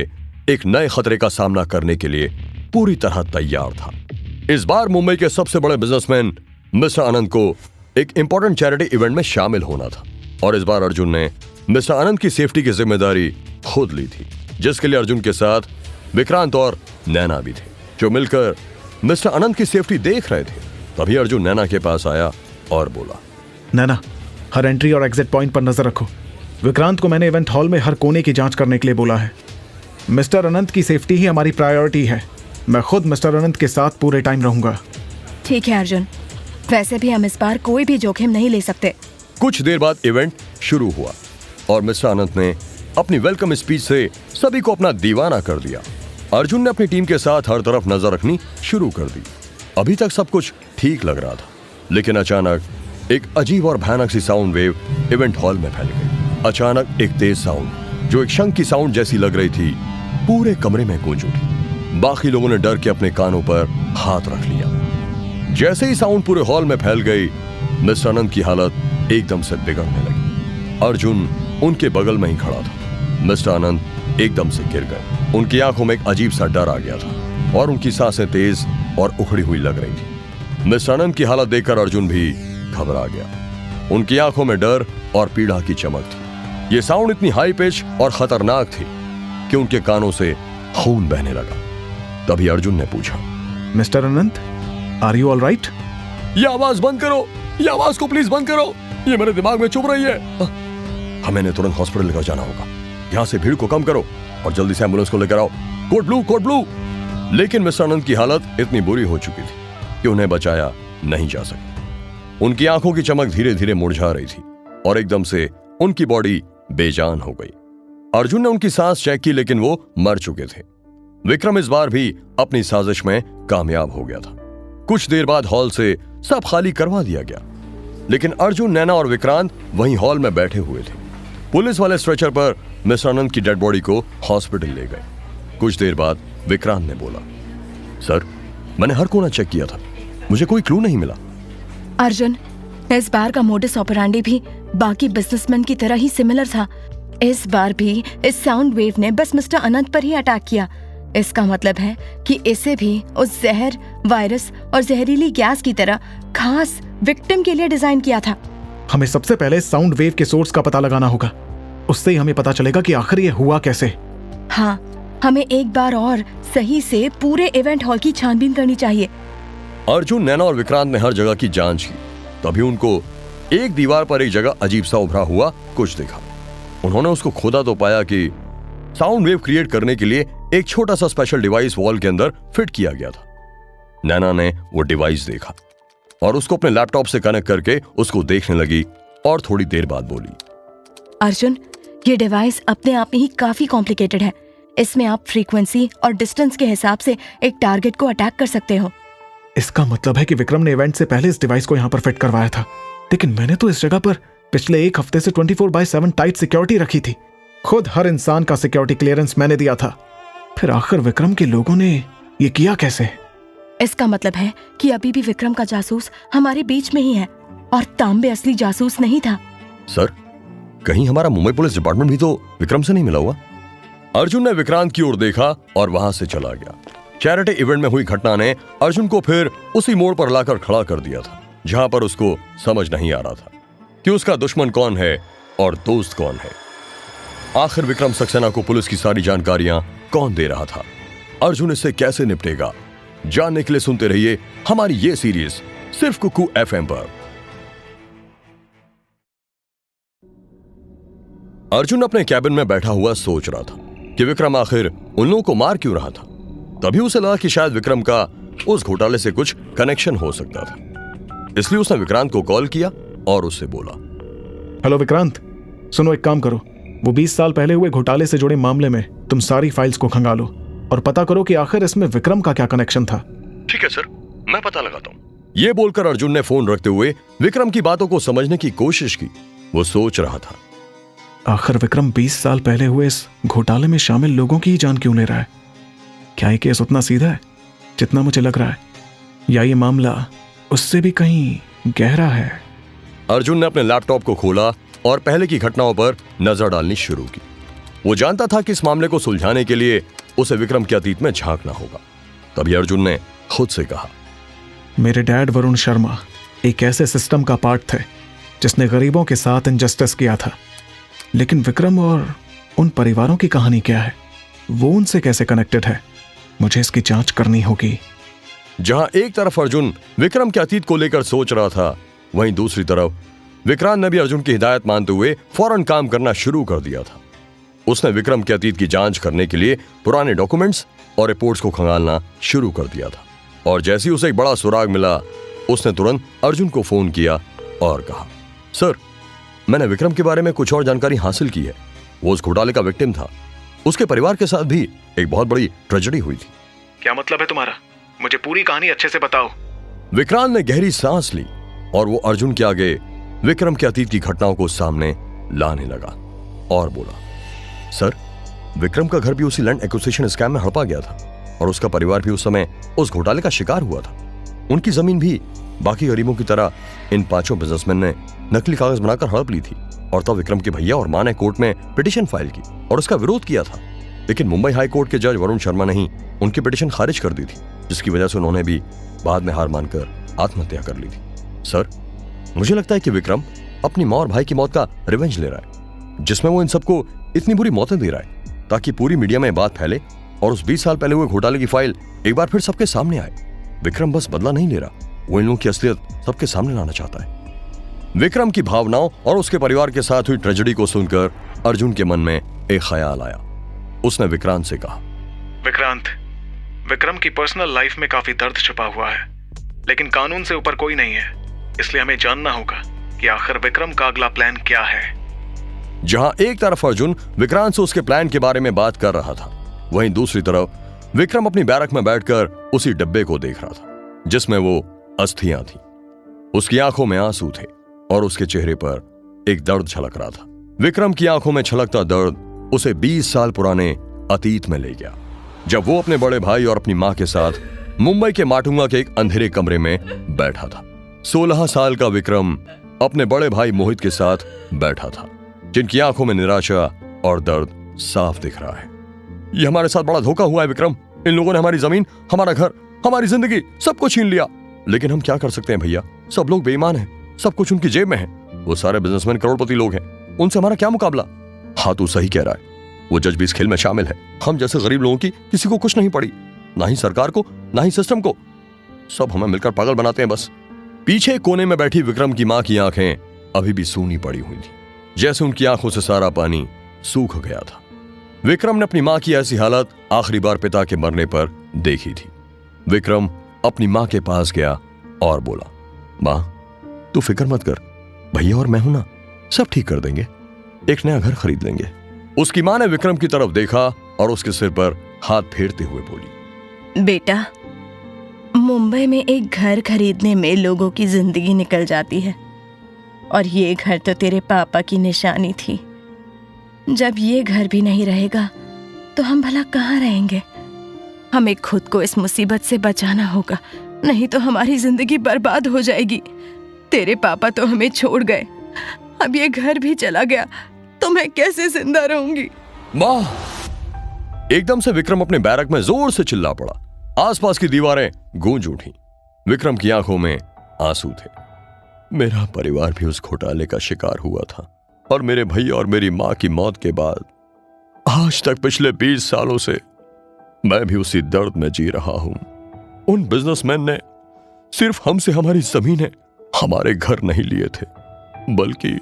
एक नए खतरे का सामना करने के लिए पूरी तरह तैयार था। इस बार मुंबई के सबसे बड़े बिजनेसमैन मिस्टर अनंत को एक इंपॉर्टेंट चैरिटी इवेंट में शामिल होना था और इस बार अर्जुन ने मिस्टर अनंत की सेफ्टी की जिम्मेदारी खुद ली थी, जिसके लिए अर्जुन के साथ विक्रांत और नैना भी थे, जो मिलकर मिस्टर अनंत की सेफ्टी देख रहे थे। तभी अर्जुन नैना के पास आया और बोला, नैना, हर एंट्री और एग्जिट पॉइंट पर नजर रखो। विक्रांत को मैंने इवेंट हॉल में हर कोने की जांच करने के लिए बोला है। मिस्टर अनंत की सेफ्टी ही हमारी प्रायोरिटी है। मैं खुद मिस्टर अनंत के साथ पूरे टाइम रहूंगा। ठीक है अर्जुन, वैसे भी हम इस बार कोई भी जोखिम नहीं ले सकते। कुछ देर बाद इवेंट शुरू हुआ और मिस्टर अनंत ने अपनी वेलकम स्पीच से सभी को अपना दीवाना कर दिया। अर्जुन ने अपनी टीम के साथ हर तरफ नजर रखनी शुरू कर दी। अभी तक सब कुछ ठीक लग रहा था, लेकिन अचानक एक अजीब और भयानक सी साउंड वेव इवेंट हॉल में फैल गई। अचानक एक तेज साउंड, जो एक शंख की साउंड जैसी लग रही थी, पूरे कमरे में गूंज उठी। बाकी लोगों ने डर के अपने कानों पर हाथ रख लिया। जैसे ही साउंड पूरे हॉल में फैल गई, मिस्टर अनंत की हालत एकदम से बिगड़ने लगी। अर्जुन उनके बगल में ही खड़ा था। मिस्टर अनंत एकदम से गिर गए। उनकी आंखों में एक अजीब सा डर आ गया था और उनकी सांसें तेज और उखड़ी हुई लग रही थी। मिस्टर अनंत की हालत देखकर अर्जुन भी घबरा गया। उनकी आंखों में डर और पीड़ा की चमक थी। ये साउंड इतनी हाई पिच और खतरनाक थी कि उनके कानों से खून बहने लगा। तभी अर्जुन ने पूछा, mister Anant, are you all right? ये आवाज बंद करो, ये आवाज को प्लीज बंद करो, ये मेरे दिमाग में चुभ रही है। हमें इन्हें तुरंत हॉस्पिटल लेकर जाना होगा। यहाँ से भीड़ को कम करो और जल्दी से एम्बुलेंस को लेकर आओ। Code blue, code blue. लेकिन मिस्टर अनंत की हालत इतनी बुरी हो चुकी थी कि उन्हें बचाया नहीं जा सका। उनकी आंखों की चमक धीरे धीरे मुरझा रही थी और एकदम से उनकी बॉडी बेजान हो गई। अर्जुन ने उनकी सांस चेक की, लेकिन वो मर चुके थे। विक्रम इस बार भी अपनी साजिश में कामयाब हो गया था। कुछ देर बाद हॉल से सब खाली करवा दिया गया, लेकिन अर्जुन, नैना और विक्रांत वहीं हॉल में बैठे हुए थे। पुलिस वाले स्ट्रेचर पर मिस्टर अनंत की डेड बॉडी को हॉस्पिटल ले गए। कुछ देर बाद विक्रांत ने बोला, सर, मैंने हर कोना चेक किया था, मुझे कोई क्लू नहीं मिला। अर्जुन, इस बार का मोडस ऑपरेंडी भी बाकी बिजनेसमैन की तरह ही सिमिलर था। इस बार भी इस साउंड वेव ने बस मिस्टर अनंत पर ही अटैक किया। इसका मतलब है कि इसे भी उस जहर, वायरस और जहरीली गैस की तरह खास विक्टिम के लिए डिजाइन किया था। हमें सबसे पहले साउंड वेव के सोर्स का पता लगाना होगा। उससे ही हमें पता चलेगा कि आखिर ये हुआ कैसे। हाँ, हमें एक बार और सही से पूरे इवेंट हॉल की छानबीन करनी चाहिए। अर्जुन, नैना और विक्रांत ने हर जगह की जांच की। तभी उनको एक दीवार पर एक जगह अजीब सा उभरा हुआ कुछ दिखा। उन्होंने उसको खोदा तो पाया कि साउंड वेव क्रिएट करने के लिए एक छोटा सा स्पेशल डिवाइस वॉल के अंदर फिट किया गया था। नैना ने वो डिवाइस देखा और उसको अपने लैपटॉप से कनेक्ट करके उसको देखने लगी और थोड़ी देर बाद बोली, अर्जुन, ये डिवाइस अपने आप में ही काफी कॉम्प्लिकेटेड है। इसमें आप फ्रीक्वेंसी और डिस्टेंस के हिसाब से एक टारगेट को अटैक कर सकते हो। इसका मतलब है कि विक्रम ने इवेंट से पहले इस डिवाइस को यहाँ पर फिट करवाया था, लेकिन मैंने तो इस जगह पर पिछले एक हफ्ते से 24/7 टाइट सिक्योरिटी रखी थी। खुद हर इंसान का सिक्योरिटी क्लियरेंस मैंने दिया था। फिर आखिर विक्रम के लोगों ने ये किया कैसे? इसका मतलब है कि अभी भी विक्रम का जासूस हमारे बीच में ही है और तांबे असली जासूस नहीं था। सर, कहीं हमारा मुंबई पुलिस डिपार्टमेंट भी तो विक्रम से नहीं मिला हुआ? अर्जुन ने विक्रांत की ओर देखा और वहां से चला गया। चैरिटी इवेंट में हुई घटना ने अर्जुन को फिर उसी मोड़ पर लाकर खड़ा कर दिया था, जहां पर उसको समझ नहीं आ रहा था कि उसका दुश्मन कौन है और दोस्त कौन है। आखिर विक्रम सक्सेना को पुलिस की सारी जानकारियां कौन दे रहा था? अर्जुन इससे कैसे निपटेगा? जानने के लिए सुनते रहिए हमारी ये सीरीज सिर्फ कुकू FM पर। अर्जुन अपने कैबिन में बैठा हुआ सोच रहा था कि विक्रम आखिर उन लोगों को मार क्यों रहा था। तभी उसे लगा कि शायद विक्रम का उस घोटाले से कुछ कनेक्शन हो सकता था। इसलिए उसने विक्रांत को कॉल किया और उससे बोला, हेलो विक्रांत, सुनो, एक काम करो, वो 20 साल पहले हुए घोटाले से जुड़े मामले में तुम सारी फाइल्स को खंगालो और पता करो कि आखिर इसमें विक्रम का क्या कनेक्शन था। ठीक है सर, मैं पता लगाता हूँ। ये बोलकर अर्जुन ने फोन रखते हुए विक्रम की बातों को समझने की कोशिश की। वो सोच रहा था, आखिर विक्रम 20 साल पहले हुए इस घोटाले में शामिल लोगों की ही जान क्यों ले रहा है? क्या ये केस उतना सीधा है जितना मुझे लग रहा है, या ये मामला उससे भी कहीं गहरा है? अर्जुन ने अपने लैपटॉप को खोला और पहले की घटनाओं पर नजर डालनी शुरू की। वो जानता था कि इस मामले को सुलझाने के लिए उसे विक्रम के अतीत में झांकना होगा। तभी अर्जुन ने खुद से कहा, मेरे डैड वरुण शर्मा एक ऐसे सिस्टम का पार्ट थे जिसने गरीबों के साथ इनजस्टिस किया था। लेकिन विक्रम और उन परिवारों की कहानी क्या है? वो उनसे कैसे कनेक्टेड है? मुझे इसकी जांच करनी होगी। जहां एक तरफ अर्जुन विक्रम के अतीत को लेकर सोच रहा था, वहीं दूसरी तरफ विक्रांत ने भी अर्जुन की हिदायत मानते हुए फौरन काम करना शुरू कर दिया था। उसने विक्रम के अतीत की जांच करने के लिए पुराने डॉक्यूमेंट्स और रिपोर्ट्स को खंगालना शुरू कर दिया था। और जैसे ही उसे एक बड़ा सुराग मिला, उसने तुरंत अर्जुन को फोन किया और कहा, सर, मैंने विक्रम के बारे में कुछ और जानकारी हासिल की है। वो उस घोटाले का विक्टिम था। उसके परिवार के साथ भी एक बहुत बड़ी ट्रेजेडी हुई थी। क्या मतलब है तुम्हारा? मुझे पूरी कहानी अच्छे से बताओ। विक्रांत ने गहरी सांस ली और वो अर्जुन के आगे विक्रम के अतीत की घटनाओं को सामने लाने लगा और बोला, सर, विक्रम का घर भी उसी लैंड एक्विजिशन स्कैम में हड़पा गया था और उसका परिवार भी उस समय उस घोटाले का शिकार हुआ था। उनकी जमीन भी बाकी गरीबों की तरह इन 5 बिजनेसमैन ने नकली कागज बनाकर हड़प ली थी। और तब विक्रम के भैया और मां ने कोर्ट में पिटीशन फाइल की और उसका विरोध किया था। लेकिन मुंबई हाई कोर्ट के जज वरुण शर्मा ने ही उनकी पिटीशन खारिज कर दी थी, जिसकी वजह से उन्होंने भी बाद में हार मानकर आत्महत्या कर ली थी। सर, मुझे लगता है कि विक्रम अपनी मां और भाई की मौत का रिवेंज ले रहा है, जिसमें वो इन सबको इतनी बुरी मौतें दे रहा है ताकि पूरी मीडिया में बात फैले और उस 20 साल पहले हुए घोटाले की फाइल एक बार फिर सबके सामने आए। विक्रम बस बदला नहीं ले रहा, वो इन लोगों की असलियत सबके सामने लाना चाहता है। विक्रम की भावनाओं और उसके परिवार के साथ हुई ट्रेजेडी को सुनकर अर्जुन के मन में एक ख्याल आया। उसने विक्रांत से कहा, विक्रांत, विक्रम की पर्सनल लाइफ में काफी दर्द छुपा हुआ है, लेकिन कानून से ऊपर कोई नहीं है, इसलिए हमें जानना होगा कि आखिर विक्रम का अगला प्लान क्या है। जहां एक तरफ अर्जुन विक्रांत से उसके प्लान के बारे में बात कर रहा था, वहीं दूसरी तरफ विक्रम अपनी बैरक में बैठकर उसी डब्बे को देख रहा था जिसमें वो अस्थियां थी। उसकी आंखों में आंसू थे और उसके चेहरे पर एक दर्द झलक रहा था। विक्रम की आंखों में छलकता दर्द उसे 20 साल पुराने अतीत में ले गया, जब वो अपने बड़े भाई और अपनी मां के साथ मुंबई के माटुंगा के एक अंधेरे कमरे में बैठा था। 16 साल का विक्रम अपने बड़े भाई मोहित के साथ बैठा था, जिनकी आंखों में निराशा और दर्द साफ दिख रहा है। ये हमारे साथ बड़ा धोखा हुआ है विक्रम। इन लोगों ने हमारी जमीन, हमारा घर, हमारी जिंदगी सब कुछ छीन लिया। लेकिन हम क्या कर सकते हैं भैया, सब लोग बेईमान हैं, सब कुछ उनकी जेब में है। वो सारे बिजनेसमैन करोड़पति लोग हैं, उनसे हमारा क्या मुकाबला। हाँ, तू सही कह रहा है, वो जज भी इस खेल में शामिल है। हम जैसे गरीब लोगों की किसी को कुछ नहीं पड़ी, ना ही सरकार को, ना ही सिस्टम को। सब हमें मिलकर पागल बनाते हैं बस। पीछे कोने में बैठी विक्रम की मां की आंखें अभी भी सूनी पड़ी हुई थी, जैसे उनकी आंखों से सारा पानी सूख गया था। विक्रम ने अपनी मां की ऐसी हालत आखिरी बार पिता के मरने पर देखी थी। विक्रम अपनी मां के पास गया और बोला, मां, तू फिक्र मत कर, भैया और मैं हूं ना, सब ठीक कर देंगे, एक नया घर खरीद लेंगे। उसकी मां ने विक्रम की तरफ देखा और उसके सिर पर हाथ फेरते हुए बोली, बेटा, मुंबई में एक घर खरीदने में लोगों की जिंदगी निकल जाती है, और ये घर तो तेरे पापा की निशानी थी। जब ये घर भी नहीं रहेगा तो हम भला कहाँ रहेंगे? हमें खुद को इस मुसीबत से बचाना होगा, नहीं तो हमारी जिंदगी बर्बाद हो जाएगी। तेरे पापा तो हमें छोड़ गए, अब ये घर भी चला गया तो मैं कैसे जिंदा रहूंगी? मां! एकदम से विक्रम अपने बैरक में जोर से चिल्ला पड़ा। आसपास की दीवारें गूंज उठी। विक्रम की आंखों में आंसू थे। मेरा परिवार भी उस घोटाले का शिकार हुआ था, और मेरे भैया और मेरी मां की मौत के बाद आज तक पिछले 20 सालों से मैं भी उसी दर्द में जी रहा हूं। उन बिजनेसमैन ने सिर्फ हमसे हमारी जमीनें, हमारे घर नहीं लिए थे, बल्कि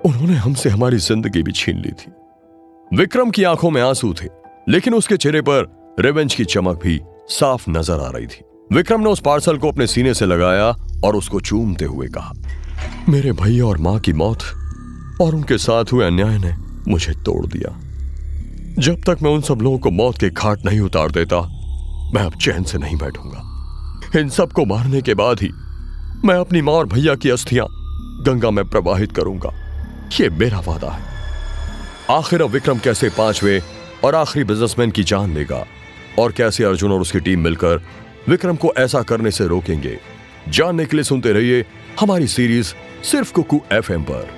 उन्होंने हमसे हमारी जिंदगी भी छीन ली थी। विक्रम की आंखों में आंसू थे, लेकिन उसके चेहरे पर रिवेंज की चमक भी साफ नजर आ रही थी। विक्रम ने उस पार्सल को अपने सीने से लगाया और उसको चूमते हुए कहा, मेरे भैया और मां की मौत और उनके साथ हुए अन्याय ने मुझे तोड़ दिया। जब तक मैं उन सब लोगों को मौत के घाट नहीं उतार देता, मैं अब चैन से नहीं बैठूंगा। इन सब को मारने के बाद ही मैं अपनी मां और भैया की अस्थियां गंगा में प्रवाहित करूंगा। ये मेरा वादा है। आखिर अब विक्रम कैसे पांचवें और आखिरी बिजनेसमैन की जान लेगा और कैसे अर्जुन और उसकी टीम मिलकर विक्रम को ऐसा करने से रोकेंगे, जानने के लिए सुनते रहिए हमारी सीरीज सिर्फ कुकू FM पर।